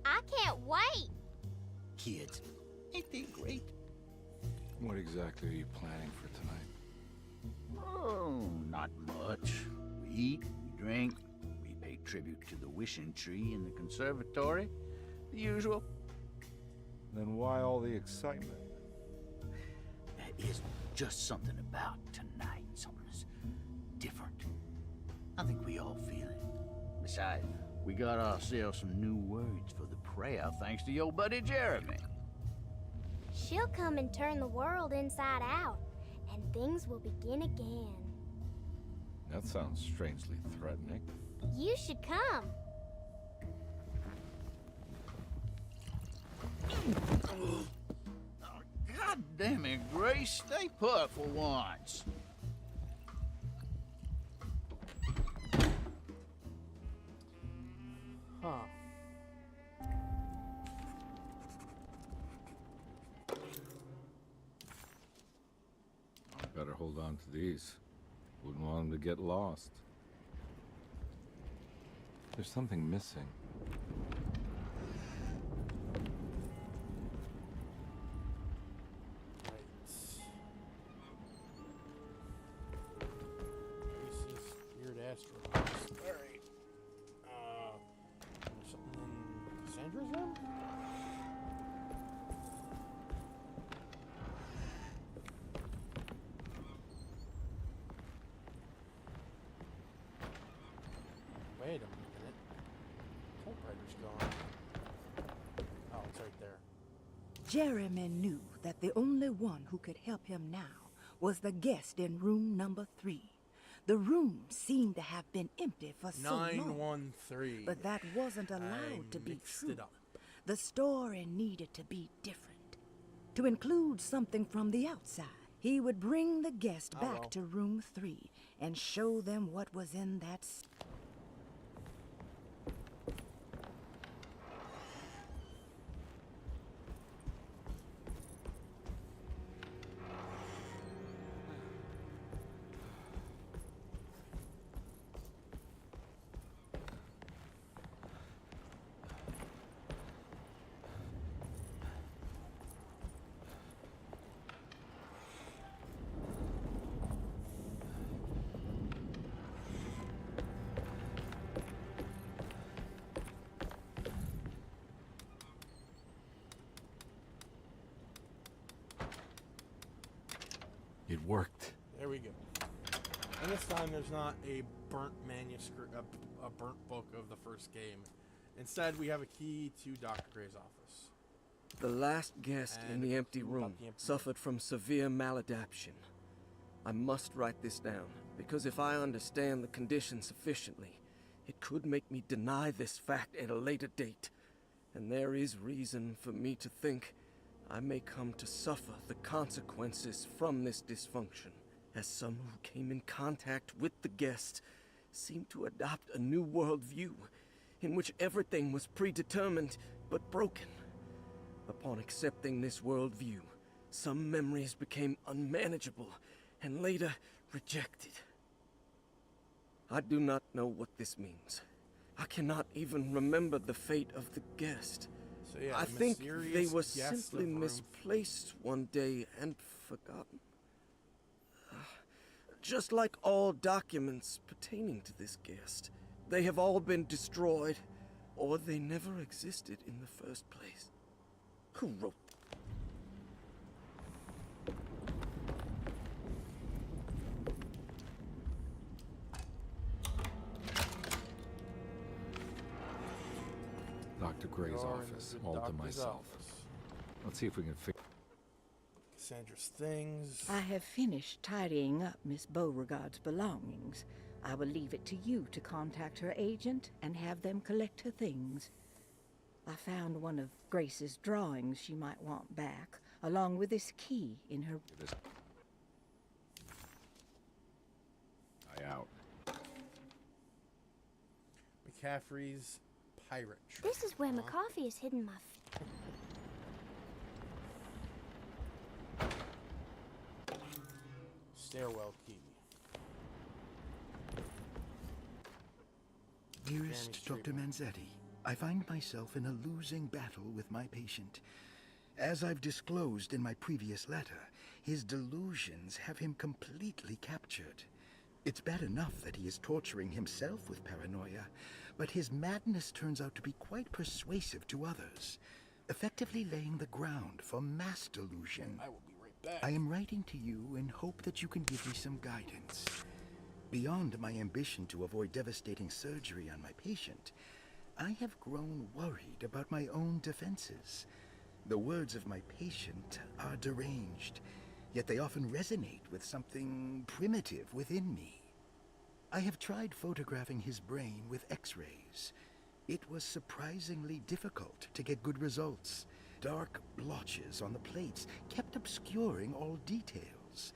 N: I can't wait.
M: Kids, ain't they great?
C: What exactly are you planning for tonight?
M: Oh, not much. We eat, we drink, we pay tribute to the wishing tree in the conservatory. The usual.
C: Then why all the excitement?
M: There is just something about tonight. Something's different. I think we all feel it. Besides, we got ourselves some new words for the prayer thanks to your buddy Jeremy.
N: She'll come and turn the world inside out, and things will begin again.
C: That sounds strangely threatening.
N: You should come.
M: God damn it, Grace. Stay put for once.
B: Huh.
C: Better hold on to these. Wouldn't want them to get lost. There's something missing.
B: Reese's weird astronauts. Alright. There's something in Cassandra's room? Wait a minute. Typewriter's gone. Oh, it's right there.
G: Jeremy knew that the only one who could help him now was the guest in room number 3. The room seemed to have been empty for so long.
B: 913.
G: But that wasn't allowed to be
B: mixed
G: true.
B: it up.
G: The story needed to be different. To include something from the outside. He would bring the guest back to room 3 and show them what was in that
C: It worked.
B: There we go. And this time there's not a burnt manuscript, a burnt book of the first game. Instead, we have a key to Dr. Gray's office.
O: The last guest in
B: And
O: the
B: a
O: empty
B: clue
O: room
B: about the empty
O: suffered from severe maladaptation. I must write this down, because if I understand the condition sufficiently, it could make me deny this fact at a later date. And there is reason for me to think I may come to suffer the consequences from this dysfunction, as some who came in contact with the guest seemed to adopt a new worldview in which everything was predetermined but broken. Upon accepting this worldview, some memories became unmanageable and later rejected. I do not know what this means. I cannot even remember the fate of the guest.
B: So yeah,
O: I
B: the
O: think they
B: mysterious
O: were
B: guest
O: simply
B: of room
O: misplaced one day and forgotten. Just like all documents pertaining to this guest, they have all been destroyed, or they never existed in the first place. Who wrote
C: Dr. Gray's
B: You're in
C: office,
B: the
C: all to
B: doctor's
C: myself.
B: office.
C: Let's see if we can figure.
B: Cassandra's things.
G: I have finished tidying up Miss Beauregard's belongings. I will leave it to you to contact her agent and have them collect her things. I found one of Grace's drawings she might want back, along with this key in her...
C: out.
B: Caffrey's pirate trick.
N: This is where
B: huh?
N: McCoffee has hidden my.
B: Stairwell key.
P: Dearest Dr. Manzetti, I find myself in a losing battle with my patient. As I've disclosed in my previous letter, his delusions have him completely captured. It's bad enough that he is torturing himself with paranoia, but his madness turns out to be quite persuasive to others, effectively laying the ground for mass delusion.
B: I will be right back.
P: I am writing to you in hope that you can give me some guidance. Beyond my ambition to avoid devastating surgery on my patient, I have grown worried about my own defenses. The words of my patient are deranged, yet they often resonate with something primitive within me. I have tried photographing his brain with X-rays. It was surprisingly difficult to get good results. Dark blotches on the plates kept obscuring all details.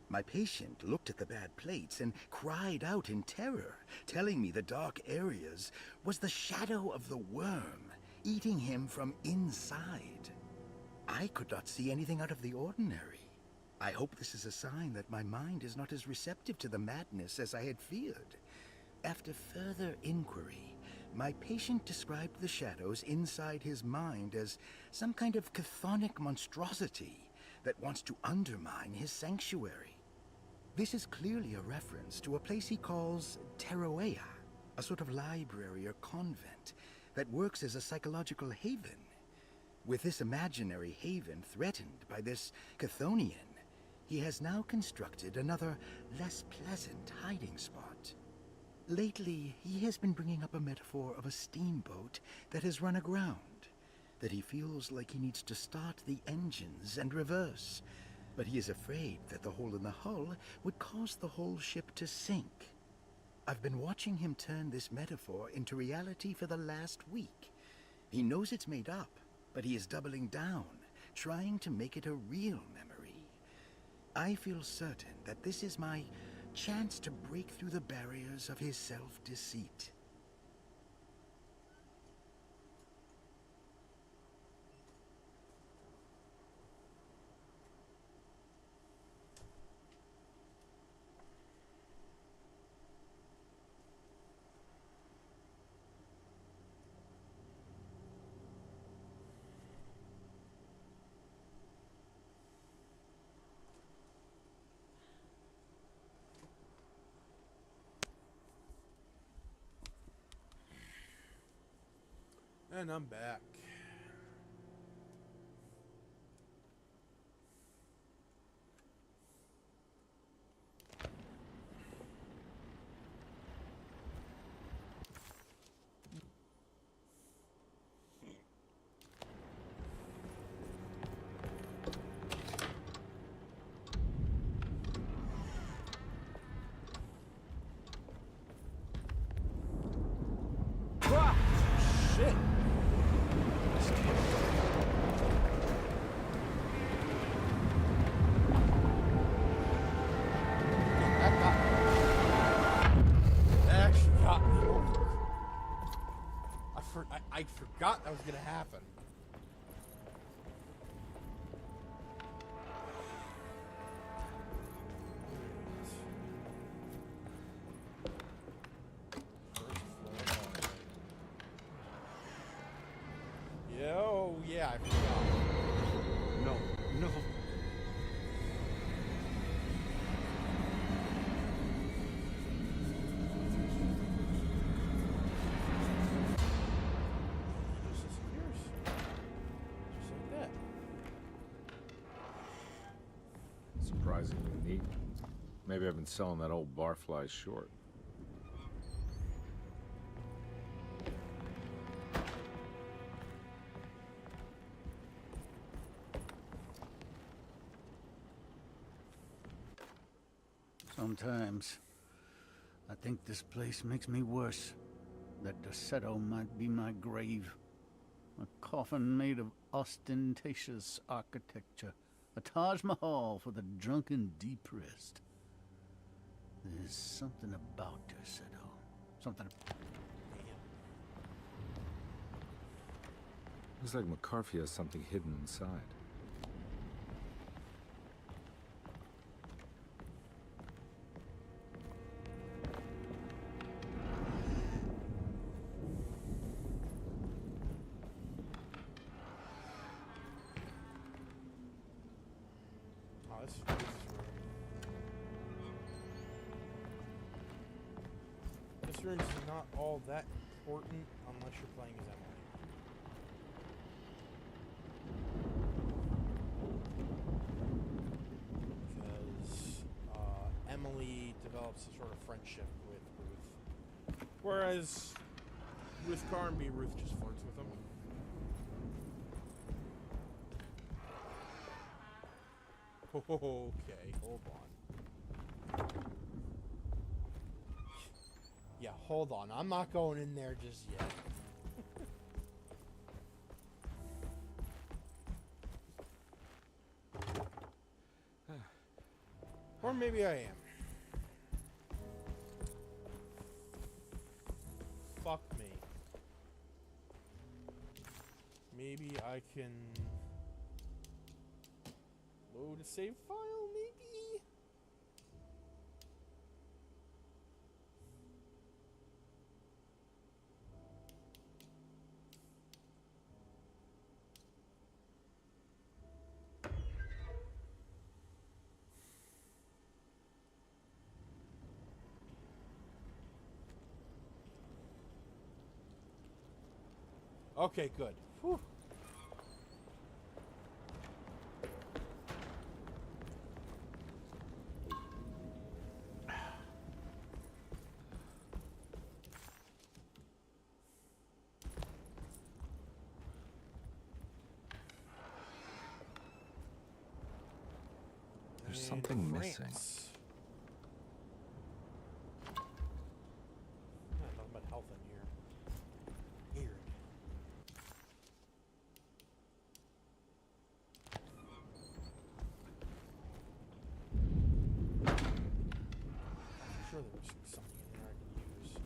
P: My patient looked at the bad plates and cried out in terror, telling me the dark areas was the shadow of the worm, eating him from inside. I could not see anything out of the ordinary. I hope this is a sign that my mind is not as receptive to the madness as I had feared. After further inquiry, my patient described the shadows inside his mind as some kind of chthonic monstrosity that wants to undermine his sanctuary. This is clearly a reference to a place he calls Teroea, a sort of library or convent that works as a psychological haven. With this imaginary haven threatened by this Chthonian, he has now constructed another, less pleasant hiding spot. Lately, he has been bringing up a metaphor of a steamboat that has run aground, that he feels like he needs to start the engines and reverse, but he is afraid that the hole in the hull would cause the whole ship to sink. I've been watching him turn this metaphor into reality for the last week. He knows it's made up, but he is doubling down, trying to make it a real memory. I feel certain that this is my chance to break through the barriers of his self-deceit.
B: And I'm back. Shit. That actually got me. I forgot that was gonna happen. Yo, yeah, I forgot.
D: No, no.
B: Just disappears. Just like that.
C: Surprisingly neat. Maybe I've been selling that old barfly short.
M: Sometimes I think this place makes me worse. That Derceto might be my grave. A coffin made of ostentatious architecture. A Taj Mahal for the drunken depressed. There's something about Derceto. Something...
C: Looks like McCarthy has something hidden inside.
B: Oh, this room's not all that important unless you're playing as Emily. Because Emily develops a sort of friendship with Ruth. Whereas with Carnby, Ruth just flirts with him. Okay, hold on. Yeah, hold on. I'm not going in there just yet. Or maybe I am. Fuck me. Maybe I can load a save file, maybe? Okay, good. Whew.
C: There's something missing.
B: Nothing but health in here. Weird. I'm sure there was something in there I could use.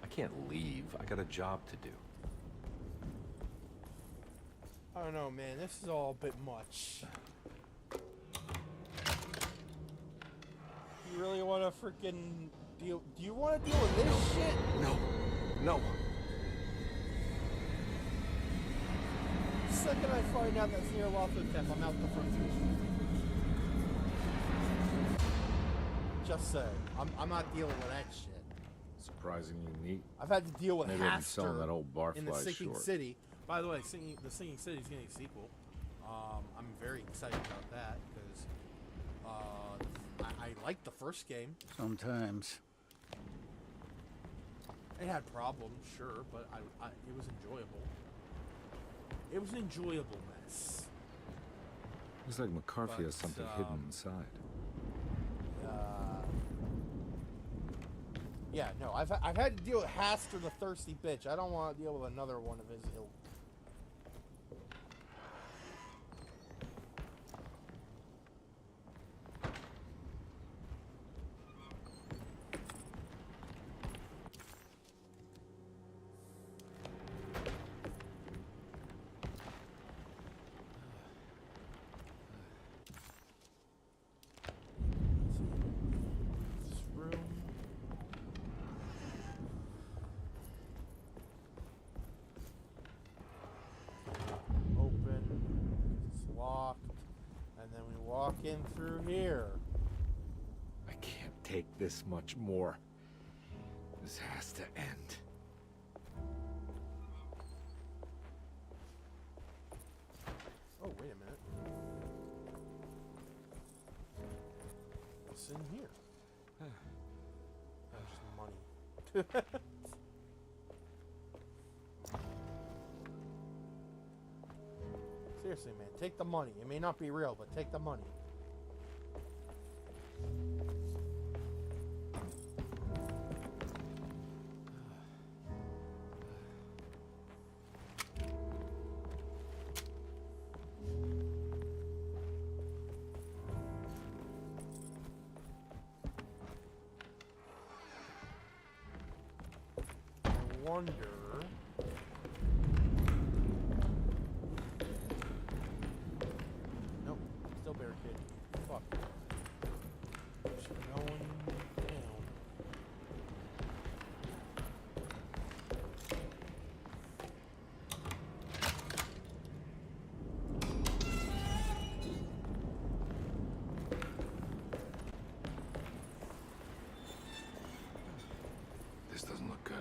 C: I can't leave. I got a job to do.
B: I don't know, man. This is all a bit much. You really want to freaking deal? Do you want to deal with this shit?
C: No. No.
B: The second I find out that's near lawful theft, I'm out the front door. Just say, I'm not dealing with that shit.
C: Surprisingly neat.
B: I've had to deal with
C: Maybe I'll be selling that old
B: in the
C: barfly
B: Sinking
C: short.
B: City. By the way, the Sinking City is getting a sequel. I'm very excited about that because I liked the first game.
M: Sometimes.
B: It had problems, sure, but it was enjoyable. It was an enjoyable mess.
C: Looks like McCarthy has
B: But,
C: something hidden inside.
B: Yeah, no, I've had to deal with Haster the thirsty bitch. I don't want to deal with another one of his ilk. This room. Open. It's locked. And then we walk in through here.
C: I can't take this much more. This has to end.
B: Oh, wait a minute. What's in here? Oh, just money. Seriously, man, take the money. It may not be real, but take the money. wonder. Nope, still barricaded. Fuck. Just going down.
C: This doesn't look good.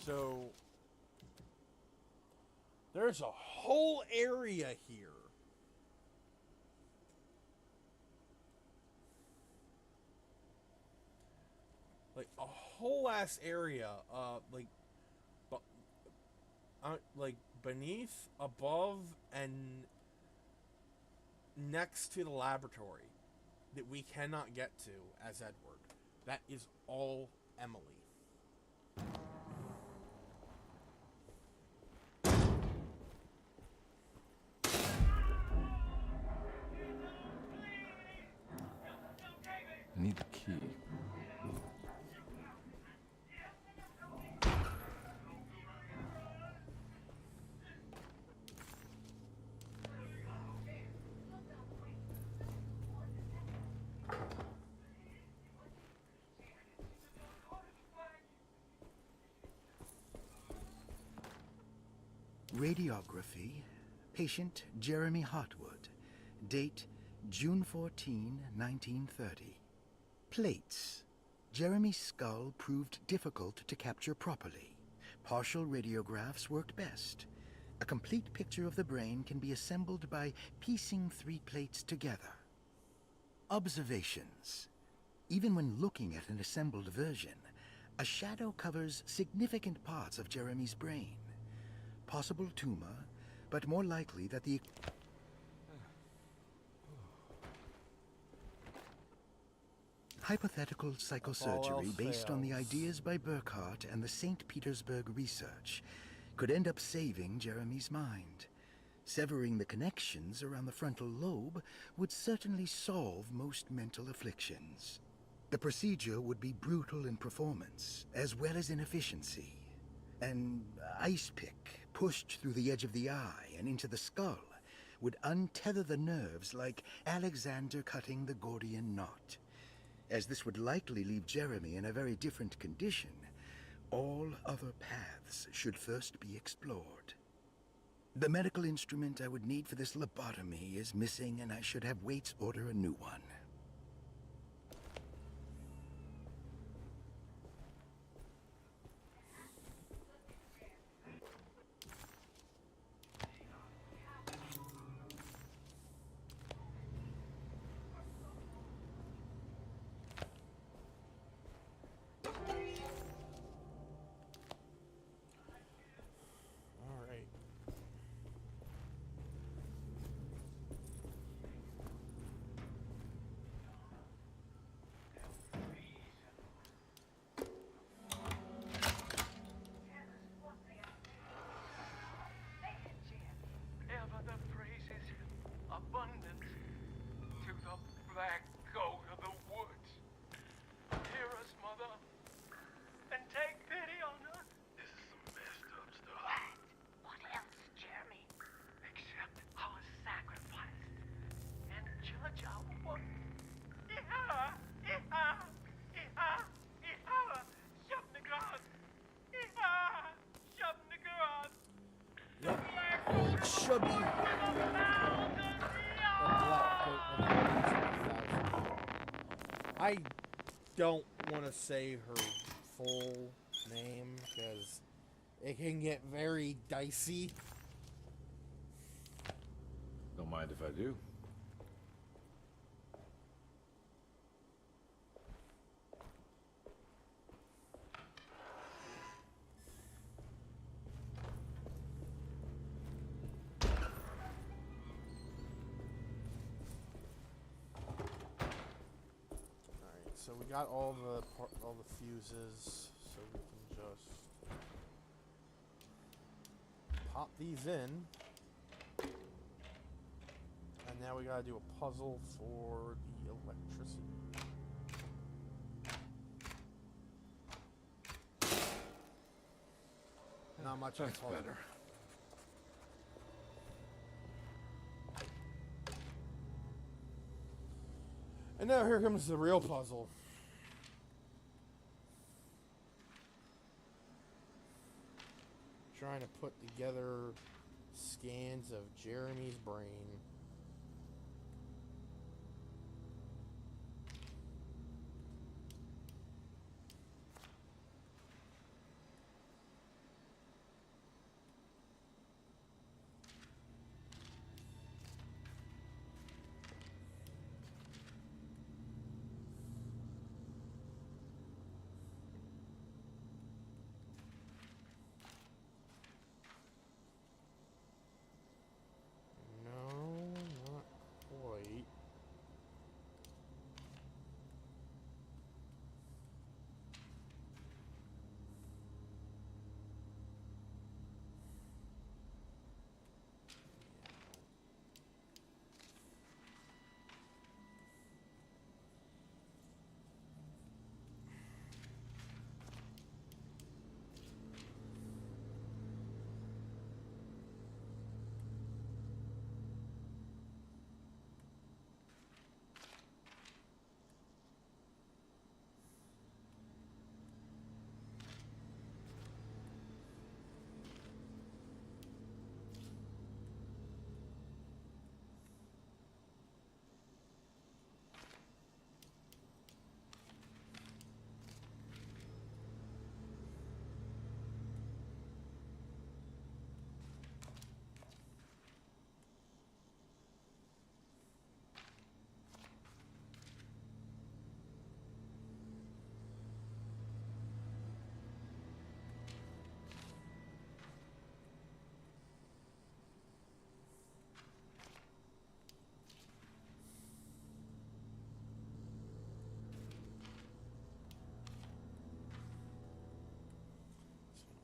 B: So there's a whole area here. Like a whole ass area, like beneath, above, and next to the laboratory that we cannot get to as Edward. That is all Emily.
C: I need the key.
P: Radiography. Patient Jeremy Hartwood. Date June 14, 1930. Plates. Jeremy's skull proved difficult to capture properly. Partial radiographs worked best. A complete picture of the brain can be assembled by piecing 3 plates together. Observations. Even when looking at an assembled version, a shadow covers significant parts of Jeremy's brain. Possible tumor, but more likely that the... Hypothetical psychosurgery based on the ideas by Burkhardt and the St. Petersburg research could end up saving Jeremy's mind. Severing the connections around the frontal lobe would certainly solve most mental afflictions. The procedure would be brutal in performance, as well as in efficiency. An ice pick pushed through the edge of the eye and into the skull would untether the nerves like Alexander cutting the Gordian knot. As this would likely leave Jeremy in a very different condition, all other paths should first be explored. The medical instrument I would need for this lobotomy is missing, and I should have Waits order a new one.
D: Ever the praises, abundance to the black goat of the woods. Hear us, mother, and take pity on us. This is some messed up stuff. What else, Jeremy? Accept our sacrifice and judge our work. Iha! Iha! Iha! Iha! Shabnagras! Iha! Shabnagras!
B: Old chubby. I don't want to say her full name because it can get very dicey.
C: Don't mind if I do.
B: So we got all the fuses, so we can just pop these in. now we gotta do a puzzle for the electricity. Not much.
C: That's better.
B: And now here comes the real puzzle. Trying to put together scans of Jeremy's brain. No, not quite.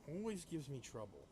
B: Always gives me trouble.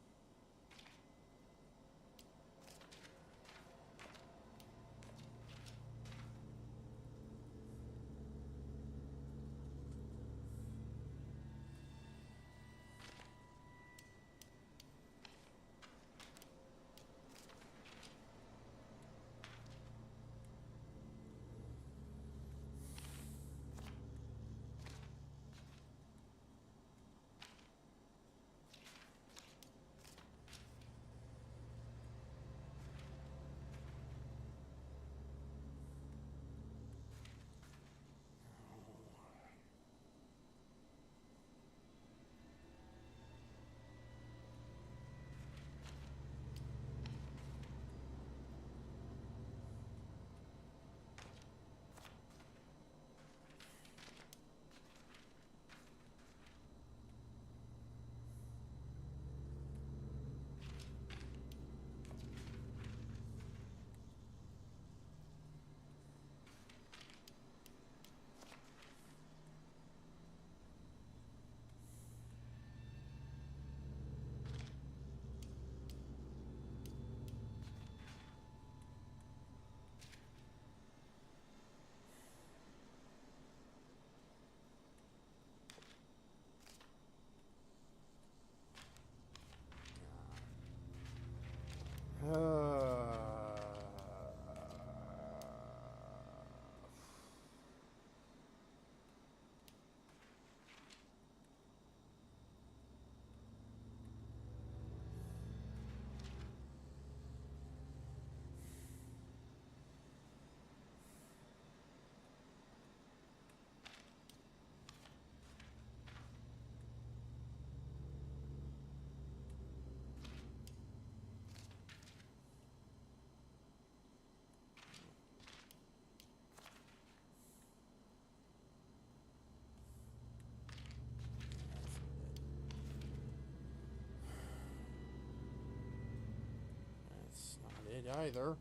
B: Either.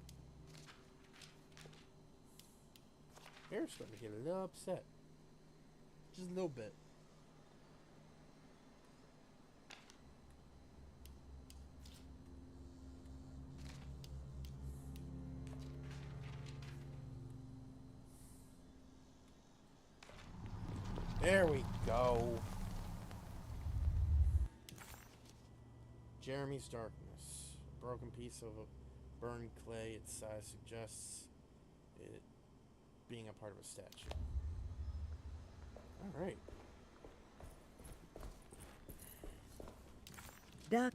B: Bear's starting to get a little upset. Just a little bit. There we go. Jeremy's darkness. A broken piece of burned clay. Its size suggests it being a part of a statue. Alright.
G: Duck.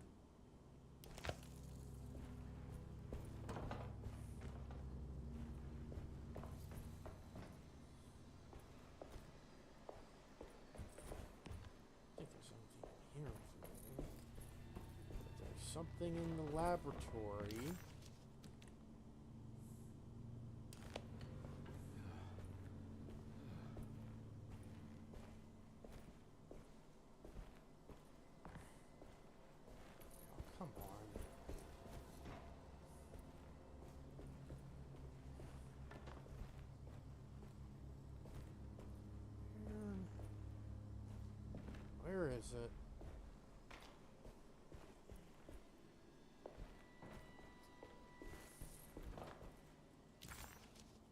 B: I think there's something here. There's something in the laboratory. Oh, come on. Where is it?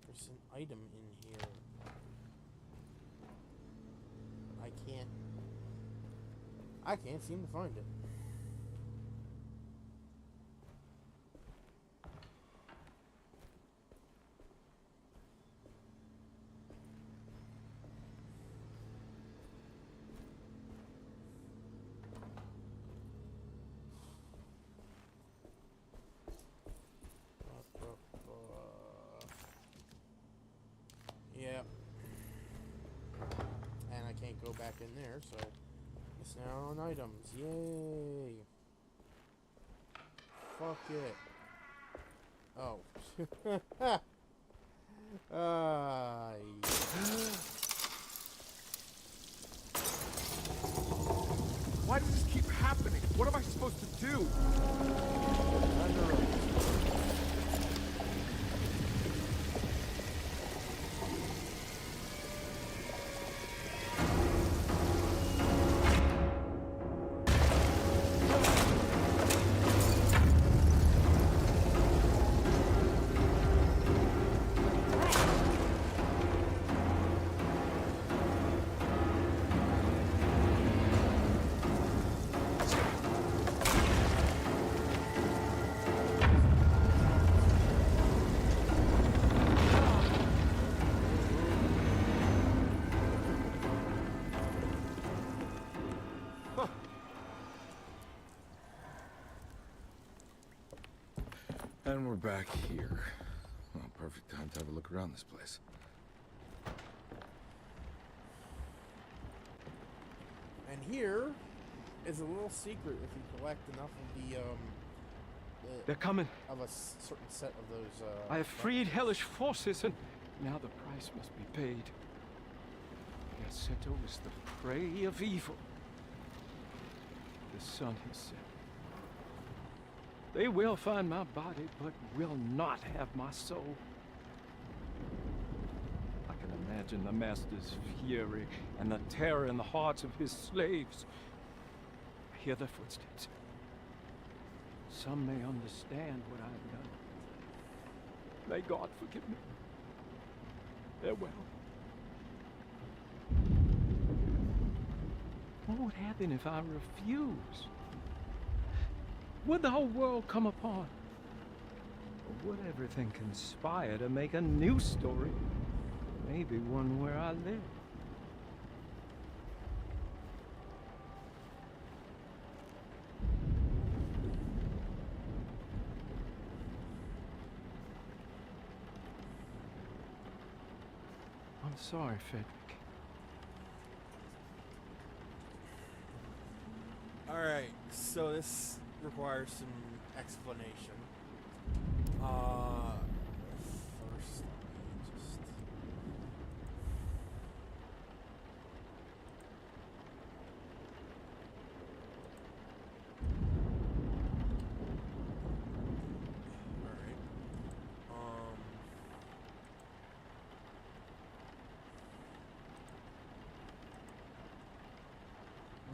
B: There's an item in here. I can't seem to find it. Yeah. And I can't go back in there, so it's now on items. Yay! Fuck it. Oh.
C: Why does this keep happening? What am I supposed to do? And we're back here. Well, perfect time to have a look around this place.
B: And here is a little secret if you collect enough of the
D: They're coming.
B: Of a certain set of those
D: I have freed hellish forces, and now the price must be paid. Yerseto is the prey of evil. The sun has set. They will find my body, but will not have my soul. I can imagine the Master's fury and the terror in the hearts of his slaves. I hear their footsteps. Some may understand what I've done. May God forgive me. Farewell. What would happen if I refuse? Would the whole world come upon? Or would everything conspire to make a new story? Maybe one where I live. I'm sorry, Frederick.
B: Alright, so this requires some explanation. First, let me just...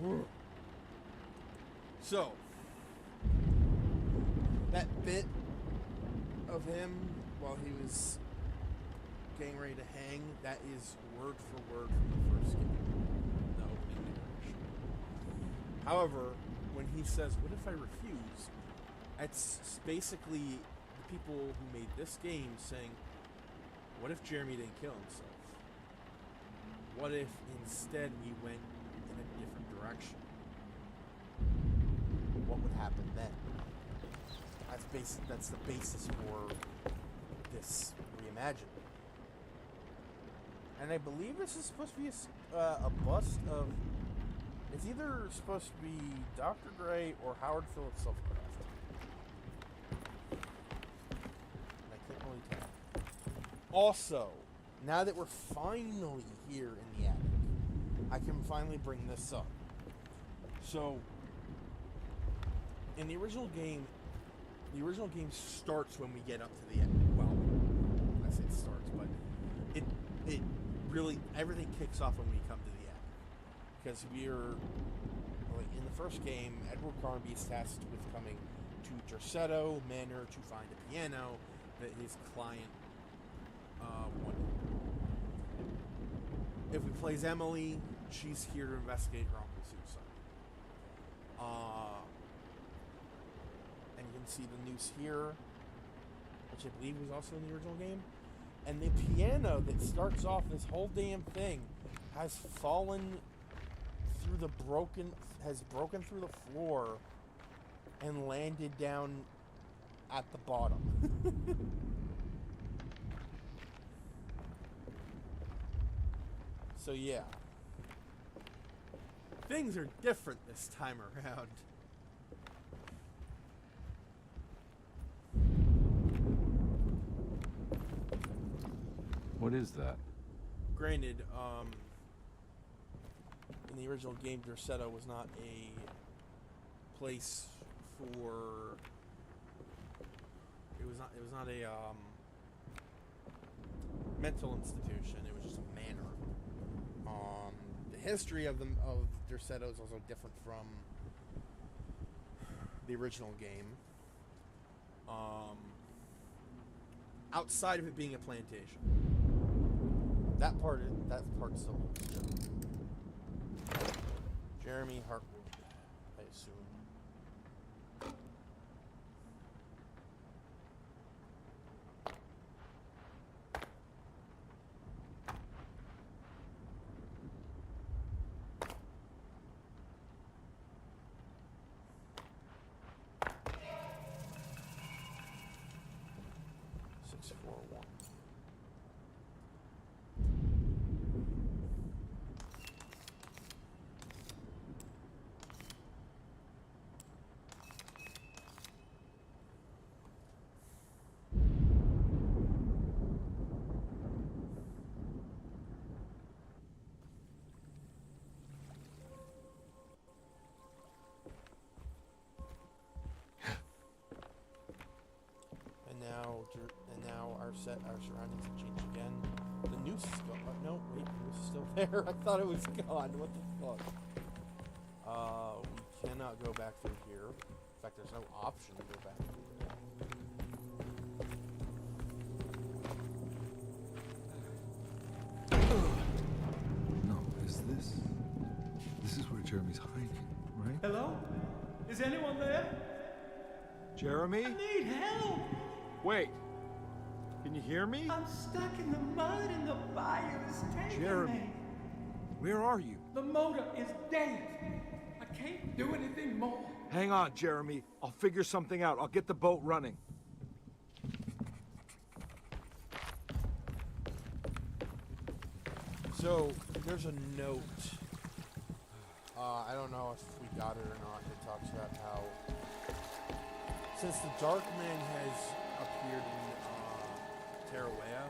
B: Alright. So, that bit of him while he was getting ready to hang, that is word for word from the first game. However, when he says, "What if I refuse?" it's basically the people who made this game saying, "What if Jeremy didn't kill himself? What if instead we went in a different direction? What would happen then?" That's the basis for this reimagining. And I believe this is supposed to be a bust of... It's either supposed to be Dr. Gray or Howard Phillips Lovecraft. And I can't really tell. Also, now that we're finally here in the attic, I can finally bring this up. So, in the original game starts when we get up to the end. Well, I say it starts, but it really, everything kicks off when we come to the end. Because we're, like, in the first game, Edward Carnby is tasked with coming to Dorsetto Manor to find a piano that his client wanted. If we plays Emily, she's here to investigate her uncle's suicide. And you can see the noose here, which I believe was also in the original game. And the piano that starts off this whole damn thing has fallen through has broken through the floor and landed down at the bottom. So yeah. Things are different this time around.
C: What is that?
B: Granted, in the original game, Dorsetto was not a place for... It was not a mental institution. It was just a manor. The history of Dorsetto is also different from the original game. Outside of it being a plantation, that part's still holds. Jeremy Hartwood, I assume. And now our surroundings have changed again. The noose is gone. Oh, no, wait, the noose is still there. I thought it was gone. What the fuck? We cannot go back through here. In fact, there's no option to go back through here.
C: No, this is where Jeremy's hiding, right?
D: Hello? Is anyone there?
C: Jeremy?
D: I need help!
C: Wait! Can you hear me?
D: I'm stuck in the mud and the fire is taking
C: Jeremy,
D: me.
C: where are you?
D: The motor is dead. I can't do anything more.
C: Hang on, Jeremy. I'll figure something out. I'll get the boat running.
B: So, there's a note. I don't know if we got it or not. It talks about how since the Darkman has appeared in Tarawea,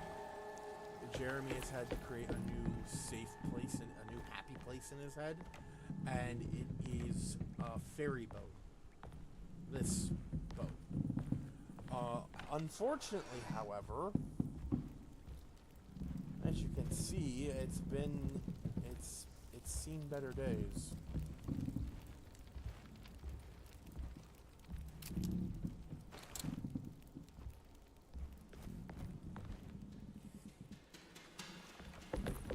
B: Jeremy has had to create a new safe place, a new happy place in his head, and it is a ferry boat. This boat. Unfortunately, however, as you can see, it's seen better days.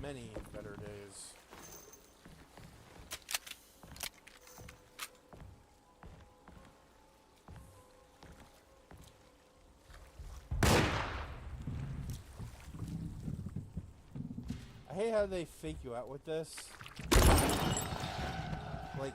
B: Many better days. hate how they fake you out with this. Like...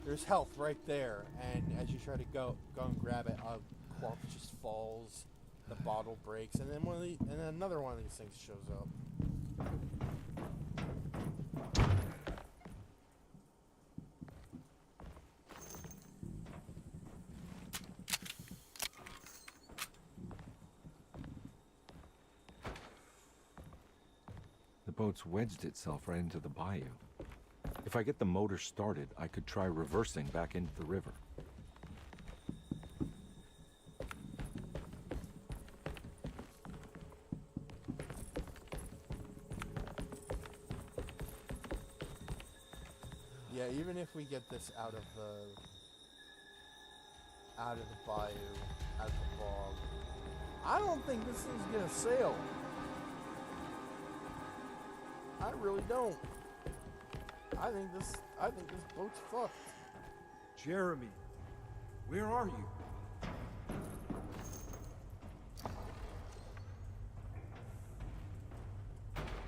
B: There's health right there, and as you try to go and grab it, a corpse just falls, the bottle breaks, and then another one of these things shows up.
C: The boat's wedged itself right into the bayou. If I get the motor started, I could try reversing back into the river.
B: Yeah, even if we get this out of the bayou, out of the bog, I don't think this thing's gonna sail. I really don't. I think this boat's fucked.
C: Jeremy, where are you?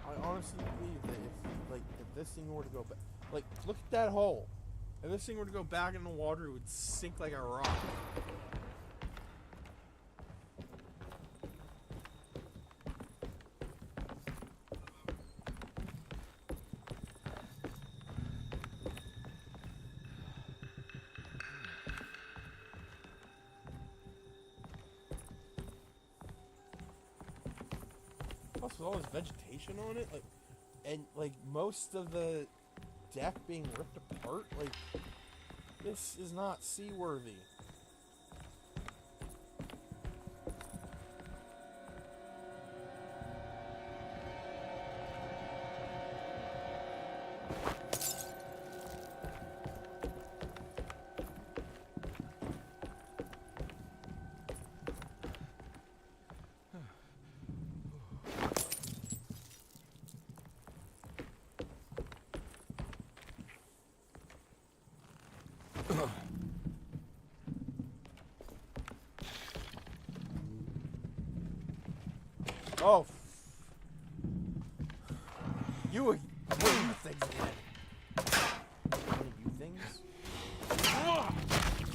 B: I honestly believe that if this thing were to go back, like, look at that hole. If this thing were to go back in the water, it would sink like a rock. Plus, with all this vegetation on it, like most of the deck being ripped apart, like, this is not seaworthy. Oh, you were doing the things again. You things?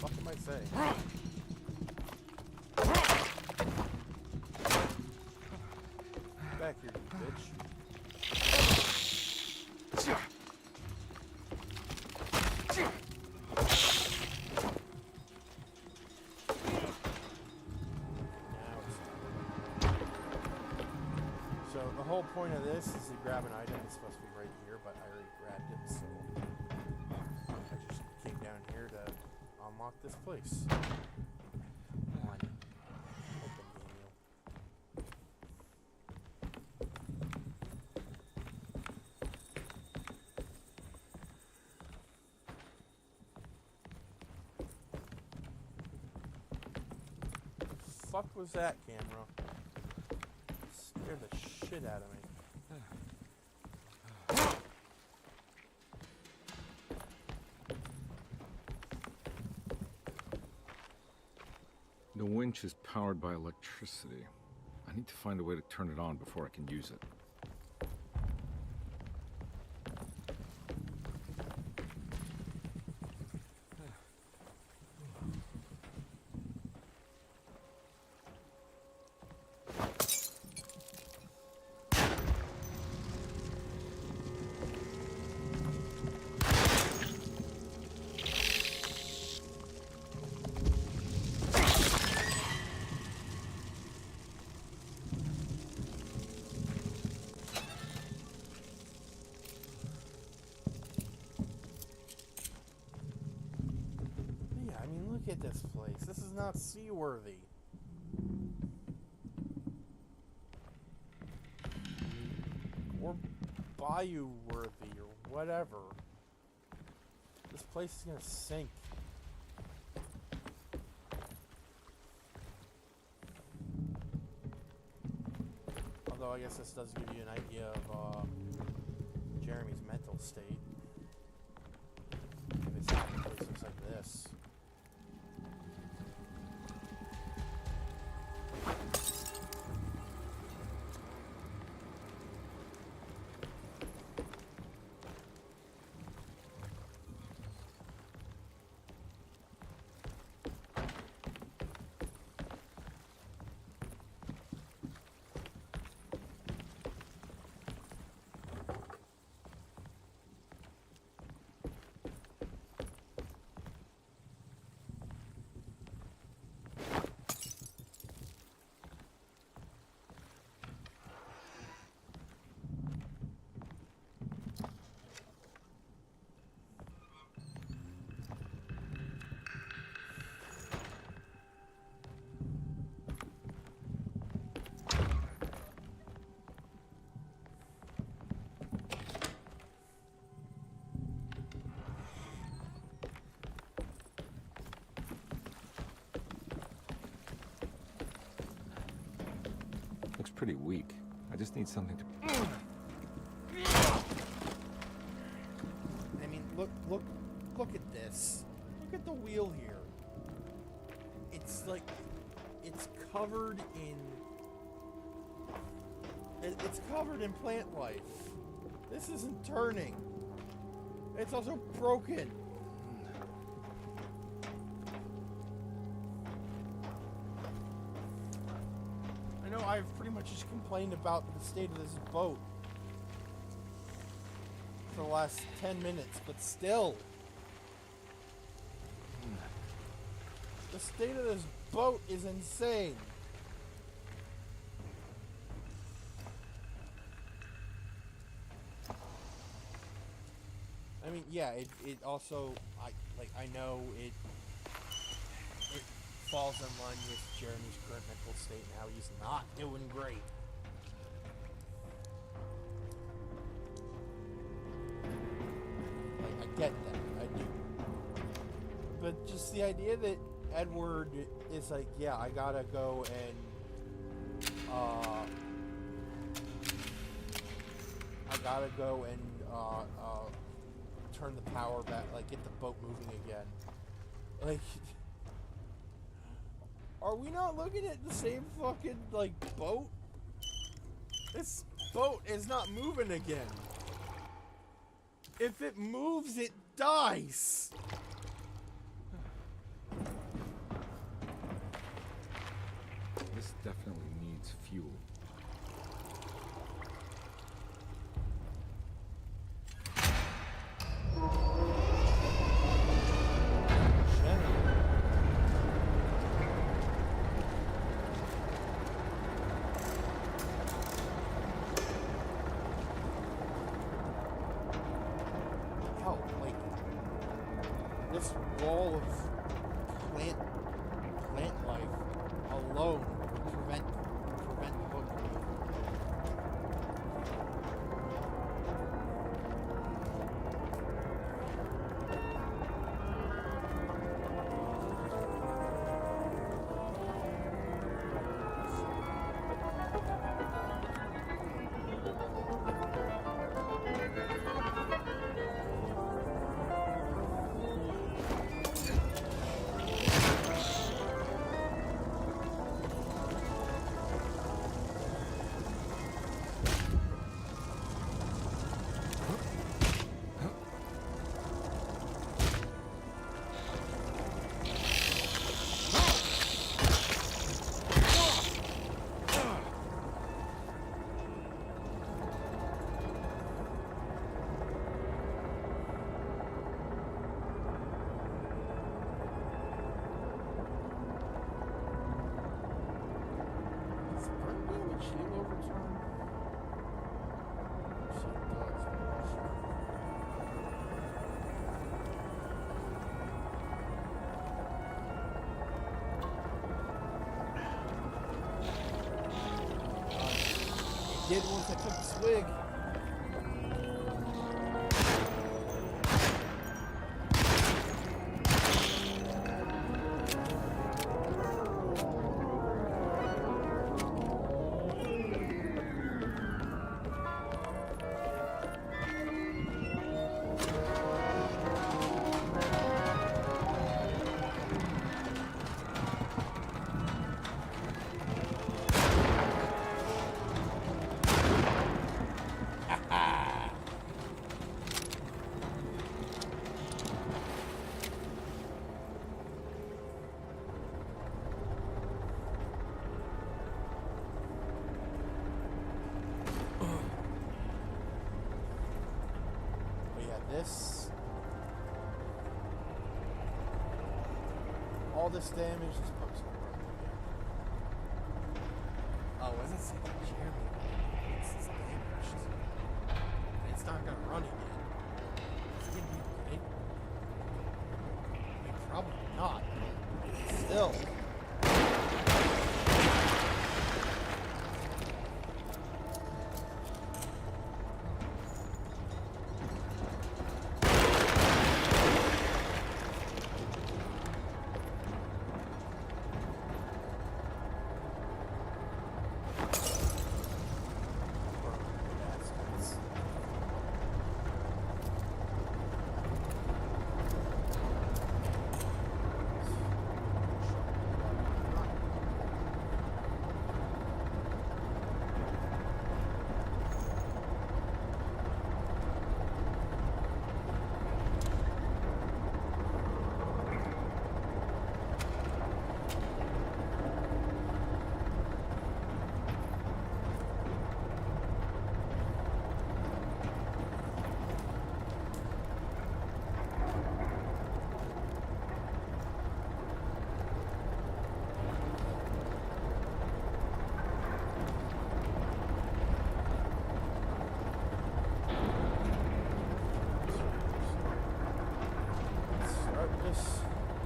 B: What am I saying? Back here, you bitch. So the whole point of this is to grab an item that's supposed to be right here, but I already grabbed it, so I just came down here to unlock this place. Come on. Open, Daniel. The fuck was that, camera? Scared the shit out of me.
C: The winch is powered by electricity. I need to find a way to turn it on before I can use it.
B: Look at this place. This is not seaworthy. Or bayou worthy or whatever. This place is gonna sink. Although I guess this does give you an idea of Jeremy's mental state.
C: looks pretty weak. I just need something to...
B: I mean, look at this. Look at the wheel here. It's like, it's covered in... It's covered in plant life. This isn't turning. It's also broken. I know I've pretty much just complained about the state of this boat for the last 10 minutes, but still. The state of this boat is insane. I mean, yeah, it also, I know it falls in line with Jeremy's current mental state and how he's not doing great. Like, I get that, I do. But just the idea that Edward is like, yeah, I gotta go and, turn the power back, like, get the boat moving again. Like, are we not looking at the same fucking, like, boat? This boat is not moving again. If it moves, it dies.
C: This definitely needs fuel.
B: Hell, like, this wall of plant life alone would prevent the boat from moving. Does burn damage heal over time? Yes, it does. It did once I took the swig. All this damage is supposed to run again. Oh, was it saying Jeremy? This is damaged. It's not gonna run again. It's gonna be great. I mean, probably not. Still.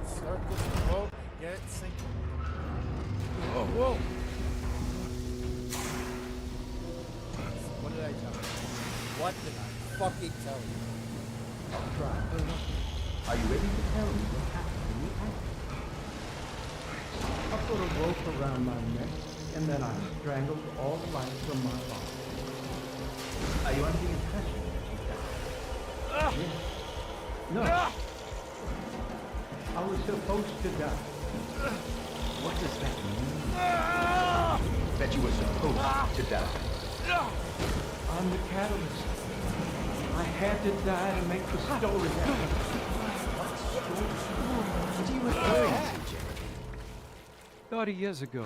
B: start this boat and get it sinking.
C: Oh.
B: Whoa! What did I tell you? What did I fucking tell you?
Q: I'll try. Are you ready to tell me what happened in the attic? I put a rope around my neck, and then I strangled all the life from my body. Are you under the impression that you died? Yes. No. I was supposed to die. What does that mean? That you were supposed to die? I'm the catalyst. I had to die to make the story happen.
P: What are you referring to, Jeremy?
D: 30 years ago,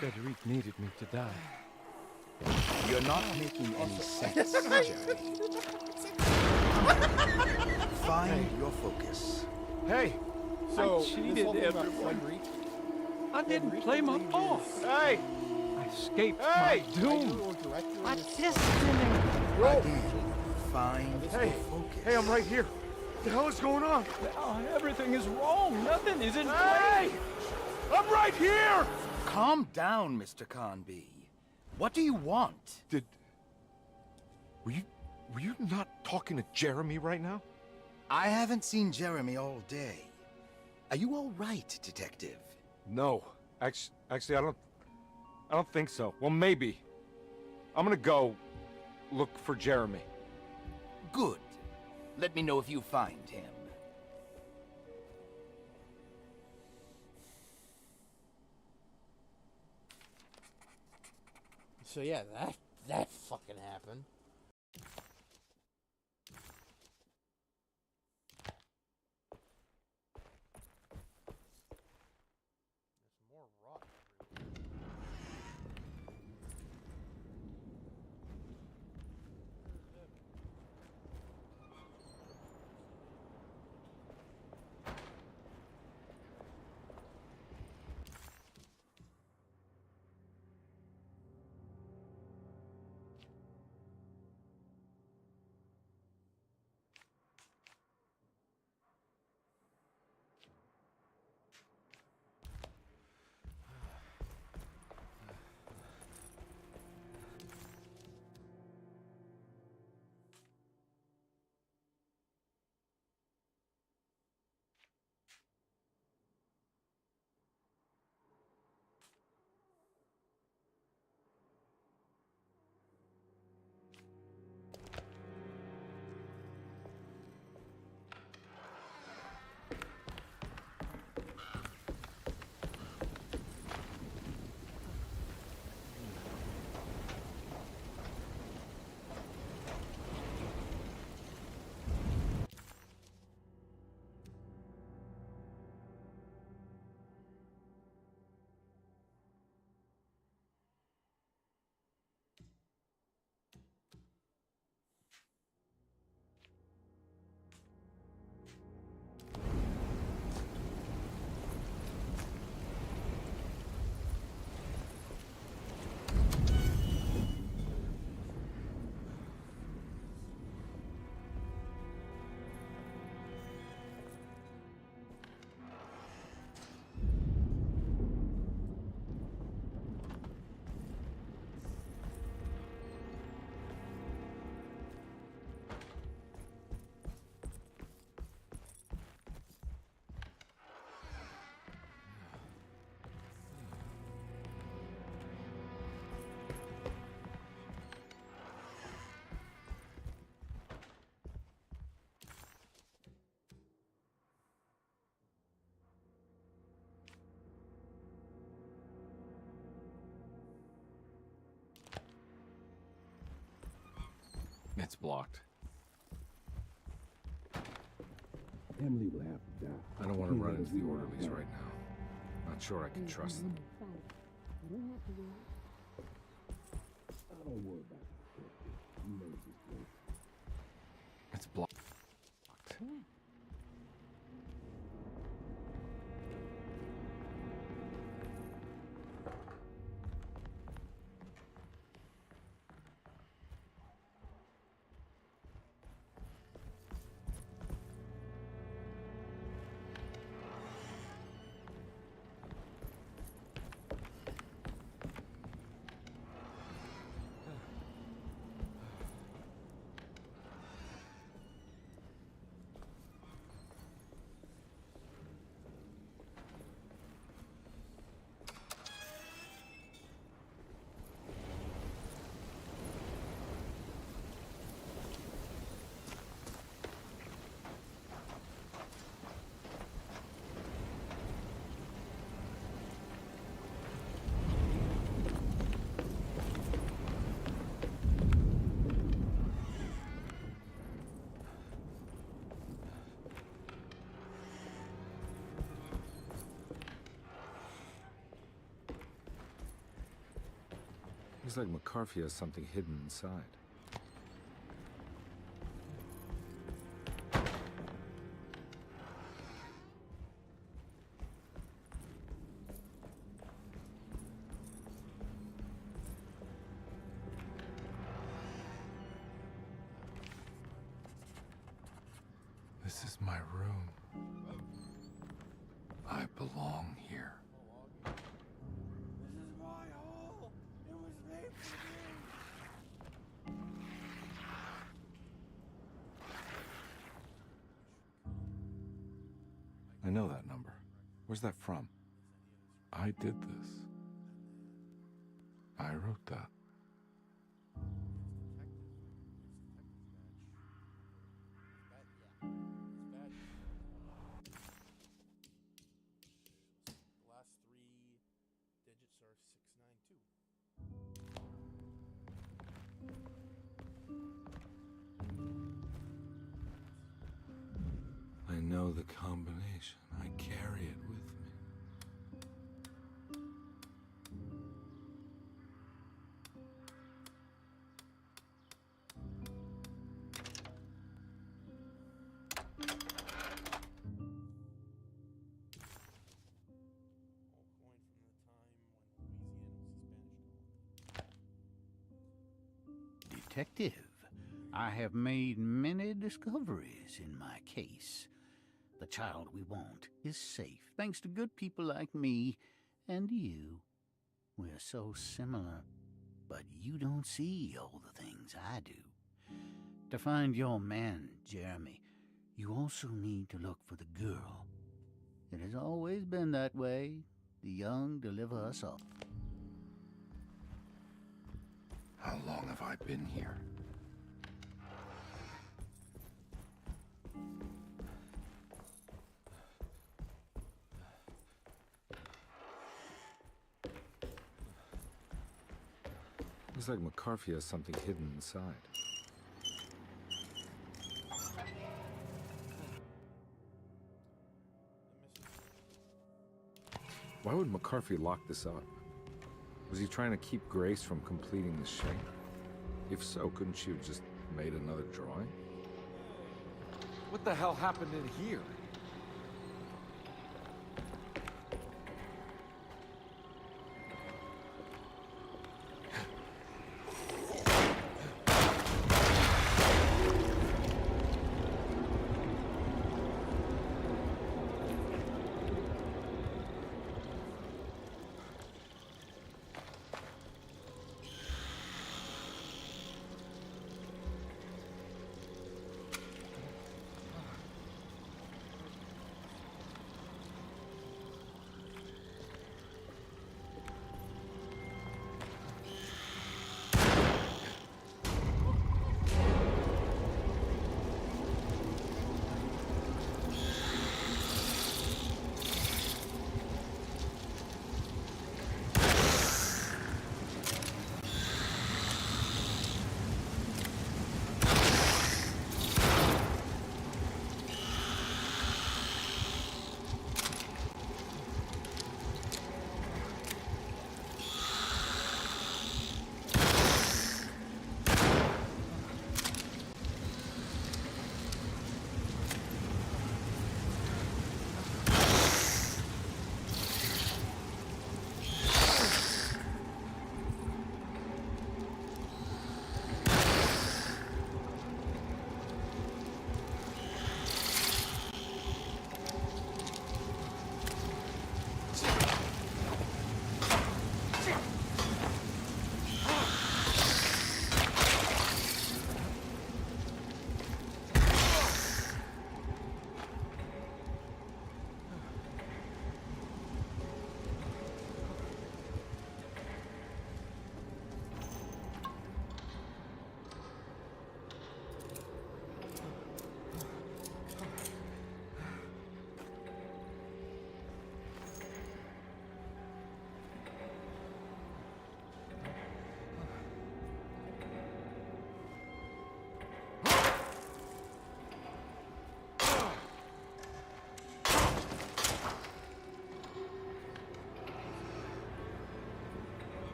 D: Frederic needed me to die.
P: You're not making any sense, Jeremy. Find your focus.
B: Hey! So,
D: I cheated everyone. I didn't play my part.
B: Hey!
D: I escaped
B: Hey!
D: my doom. My destiny.
P: Again, find
B: Hey!
P: your focus.
B: Hey, I'm right here. What the hell is going on?
D: Oh, everything is wrong. Nothing is in
B: Hey!
D: place.
B: I'm right here!
P: Calm down, Mr. Conby. What do you want?
C: Were you not talking to Jeremy right now?
P: I haven't seen Jeremy all day. Are you all right, Detective?
C: No. Actually, I don't think so. Well, maybe. I'm gonna go look for Jeremy.
P: Good. Let me know if you find him.
B: So yeah, that fucking happened. There's more rock everywhere.
C: It's blocked.
Q: Emily will have to die.
C: I don't want to run into the orderlies right now. Not sure I can trust them.
Q: Don't worry about it. You know this place.
C: It's blocked. Looks like McCarthy has something hidden inside. This is my room. I belong here.
B: This is my hole. It was made for me.
C: I know that number. Where's that from? I did this. I wrote that.
B: The last 3 digits are 692.
C: I know the combination. I carry it with me.
M: Detective, I have made many discoveries in my case. The child we want is safe, thanks to good people like me and you. We're so similar, but you don't see all the things I do. To find your man, Jeremy, you also need to look for the girl. It has always been that way. The young deliver us all.
C: How long have I been here? Looks like McCarthy has something hidden inside. Why would McCarthy lock this up? Was he trying to keep Grace from completing the shape? If so, couldn't she have just made another drawing? What the hell happened in here?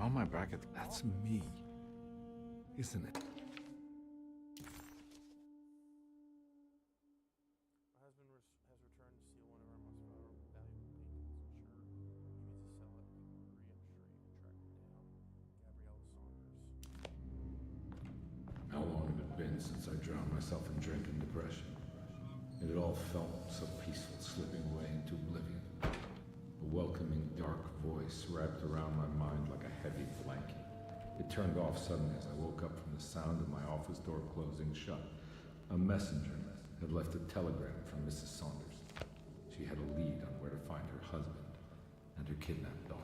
C: on my bracket, that's me, isn't it?
B: My husband has returned to steal one of our most valuable paintings. Sure, he means to sell it. Hurry, I'm sure you can track it down. Gabriella Saunders.
C: How long had it been since I drowned myself in drink and depression? And it all felt so peaceful, slipping away into oblivion. A welcoming, dark voice wrapped around my mind like a heavy blanket. It turned off suddenly as I woke up from the sound of my office door closing shut. A messenger had left a telegram from Mrs. Saunders. She had a lead on where to find her husband and her kidnapped daughter.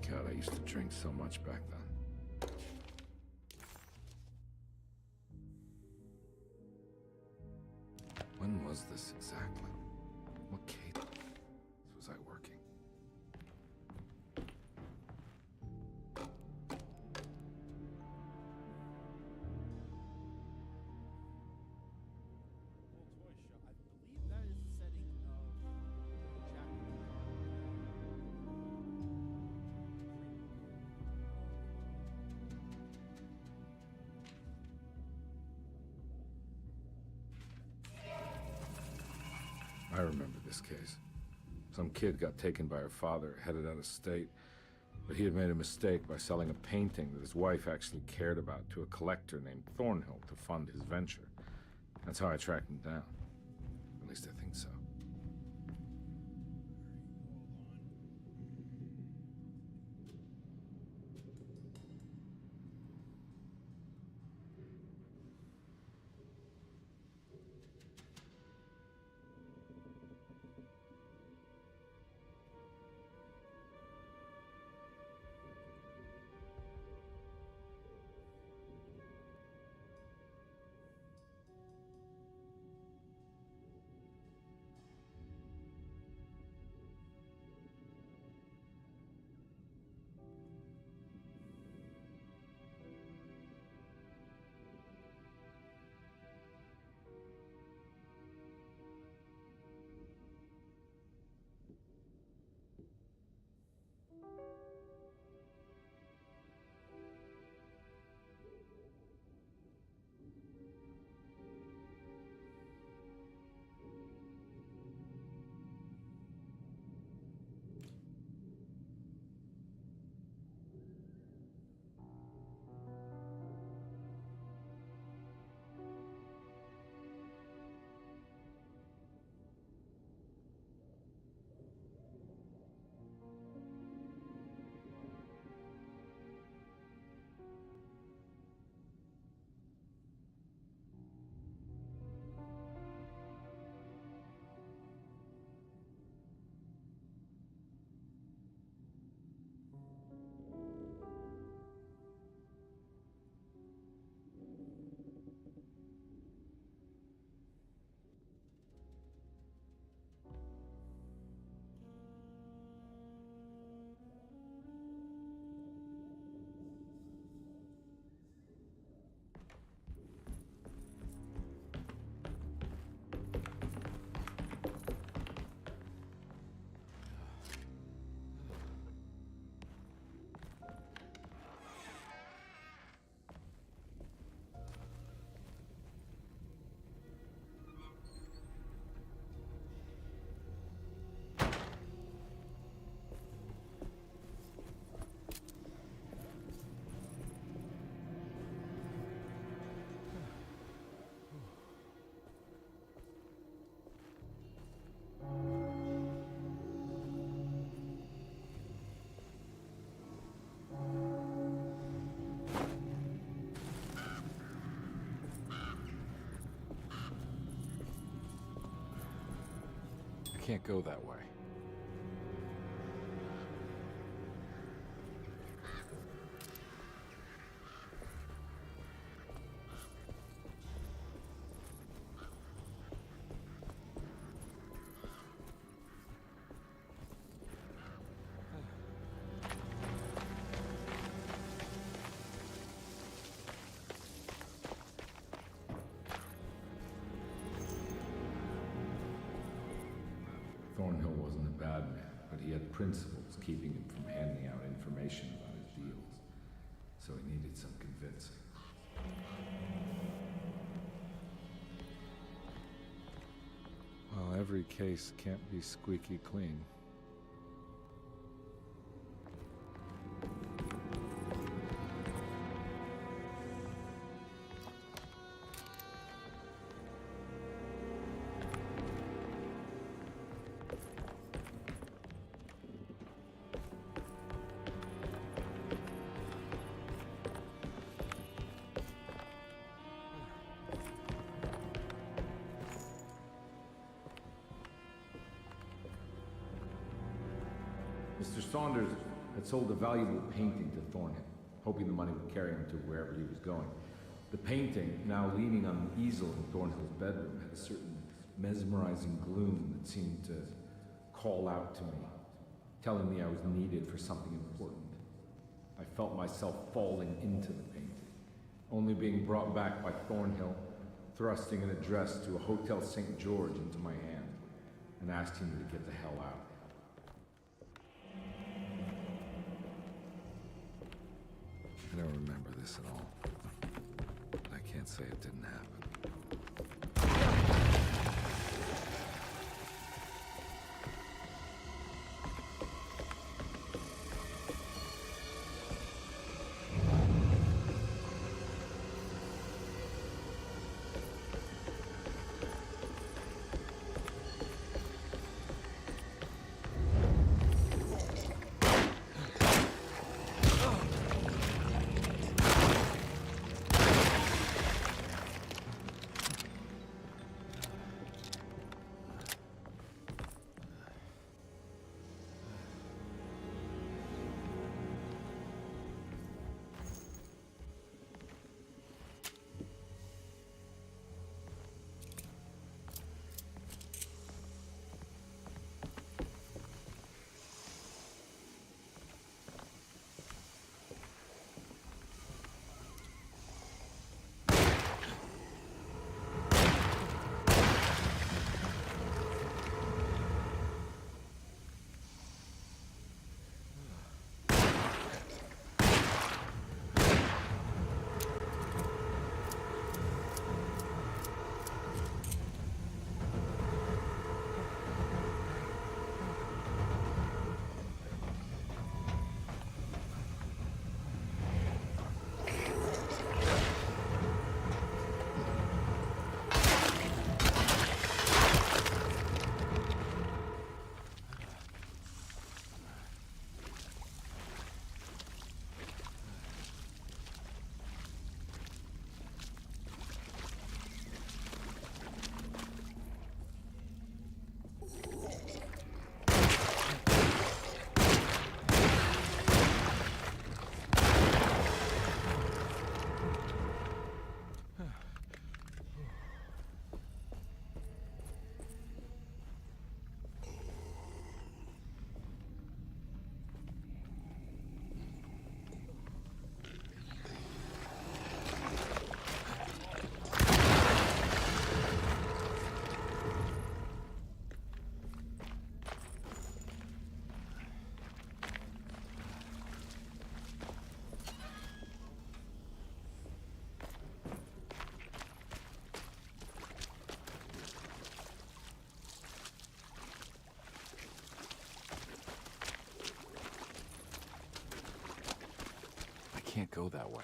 C: God, I used to drink so much back then. When was this exactly? What cadence was I working?
B: Toy shop. I believe that is the setting of Jack and the
C: I remember this case. Some kid got taken by her father, headed out of state, but he had made a mistake by selling a painting that his wife actually cared about to a collector named Thornhill to fund his venture. That's how I tracked him down. At least I think so. I can't go that way. but he had principles keeping him from handing out information about his deals. So he needed some convincing. Well, every case can't be squeaky clean. Mr. Saunders had sold a valuable painting to Thornhill, hoping the money would carry him to wherever he was going. The painting, now leaning on an easel in Thornhill's bedroom, had a certain mesmerizing gloom that seemed to call out to me, telling me I was needed for something important. I felt myself falling into the painting, only being brought back by Thornhill, thrusting an address to a Hotel St. George into my hand, and asking me to get the hell out. I don't remember this at all. But I can't say it didn't happen. Can't go that way.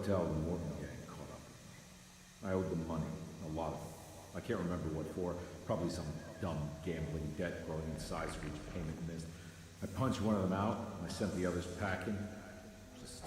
C: hotel, the Morton gang caught up with me. I owed them money, a lot of it. I can't remember what for. Probably some dumb gambling debt growing in size for each payment missed. I punched one of them out, and I sent the others packing. Just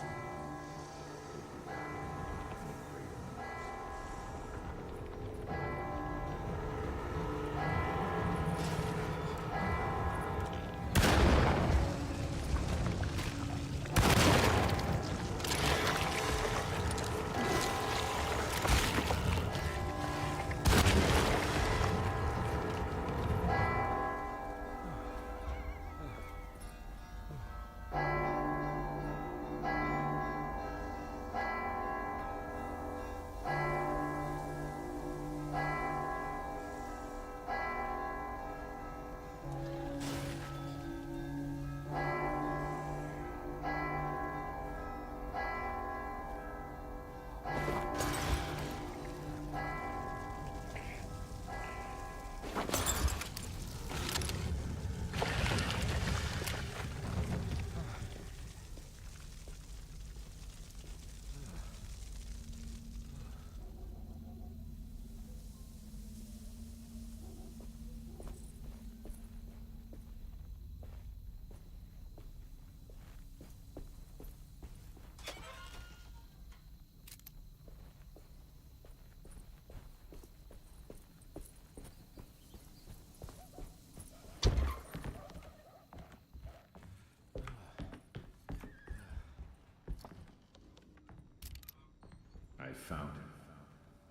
C: I found him.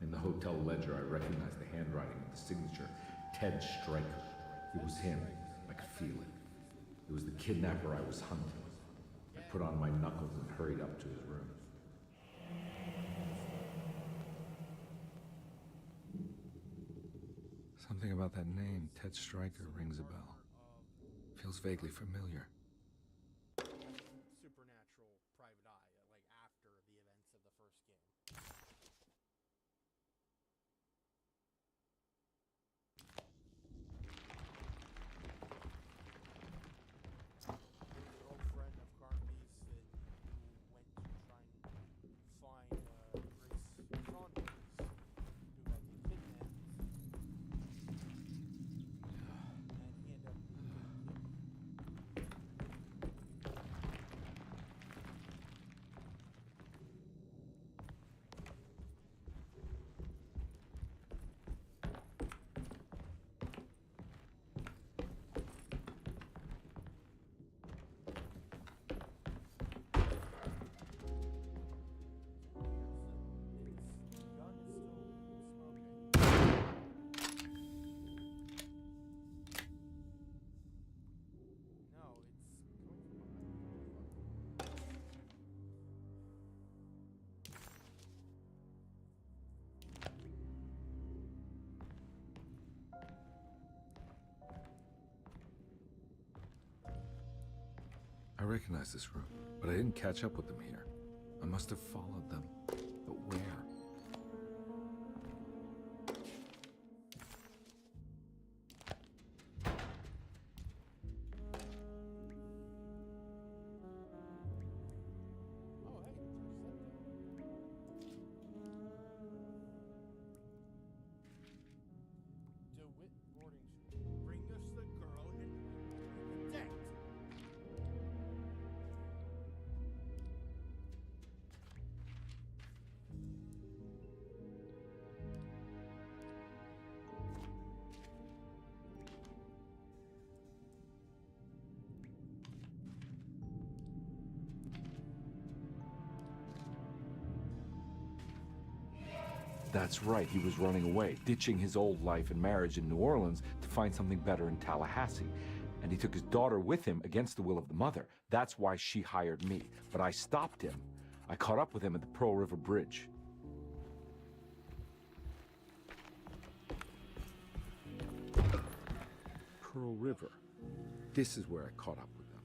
C: In the hotel ledger, I recognized the handwriting of the signature, Ted Stryker. It was him. I could feel it. It was the kidnapper I was hunting. I put on my knuckles and hurried up to his room. Something about that name, Ted Stryker, rings a bell. Feels vaguely familiar.
B: Supernatural private eye, like after the events of the first game. An old friend of Carnaby's that who went to try and find Grace Saunders, who had been kidnapped, and he ended up getting killed.
C: I recognize this room, but I didn't catch up with them here. I must have followed them. But where?
B: DeWitt boarding school. Bring us the girl and protect.
C: That's right, he was running away, ditching his old life and marriage in New Orleans to find something better in Tallahassee. And he took his daughter with him against the will of the mother. That's why she hired me. But I stopped him. I caught up with him at the Pearl River Bridge. Pearl River. This is where I caught up with them.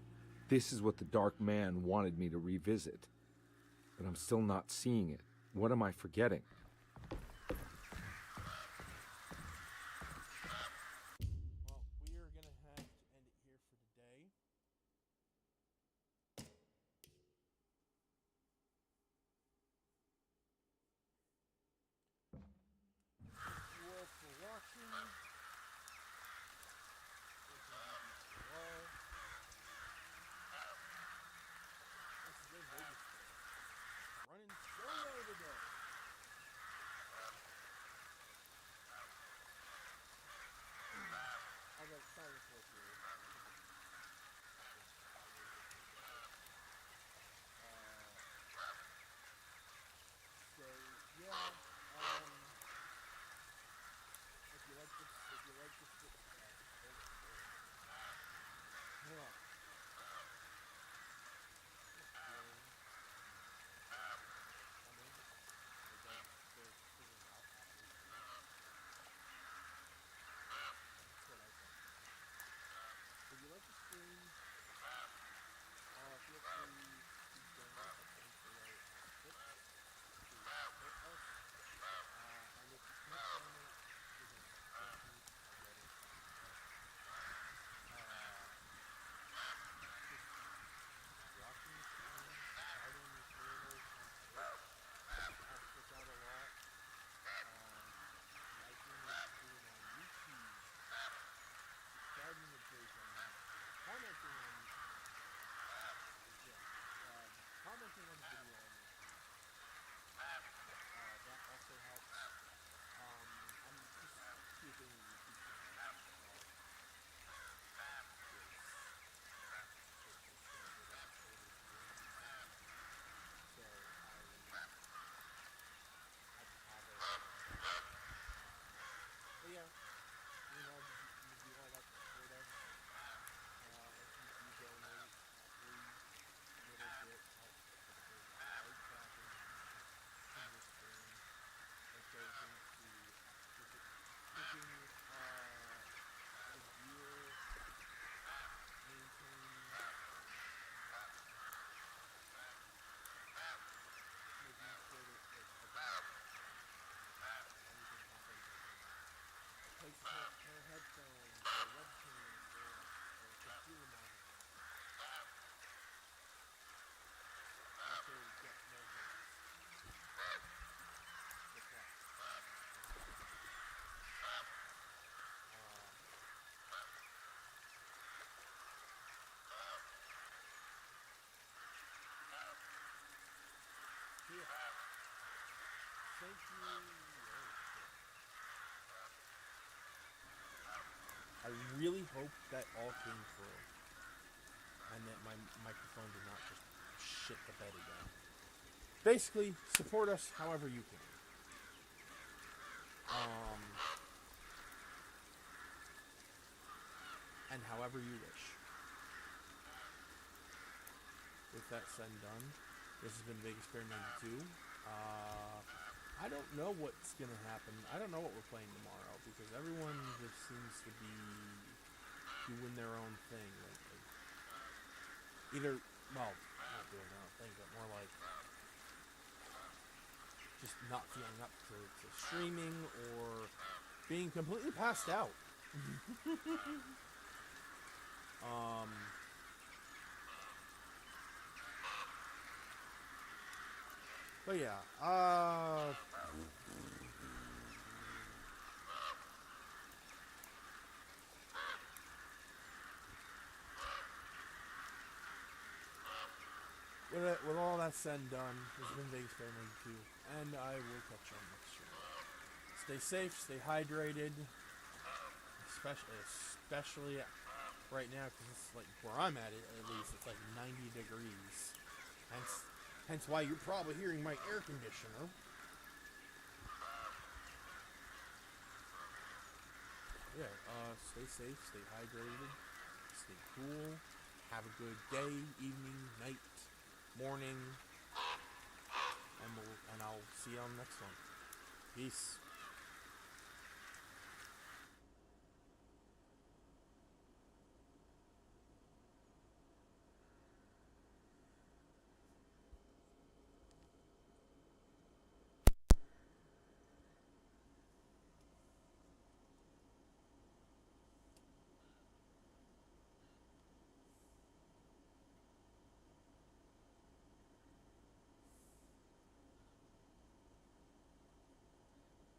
C: This is what the Dark Man wanted me to revisit. But I'm still not seeing it. What am I forgetting?
B: Well, we are going to have to end it here for today. really hope that all came through. And that my microphone did not just shit the bed again. Basically, support us however you can. And however you wish. With that said and done, this has been Vegas Bear 92. I don't know what's gonna happen. I don't know what we're playing tomorrow because everyone just seems to be doing their own thing lately. Either, well, not doing their own thing, but more like just not feeling up to streaming or being completely passed out. But yeah, with all that said and done, this has been Vegas Bear 92, and I will catch you on next stream. Stay safe, stay hydrated, especially right now, because it's like where I'm at least, it's like 90 degrees. Hence why you're probably hearing my air conditioner. Yeah, stay safe, stay hydrated, stay cool, have a good day, evening, night, morning, and I'll see you on the next one. Peace.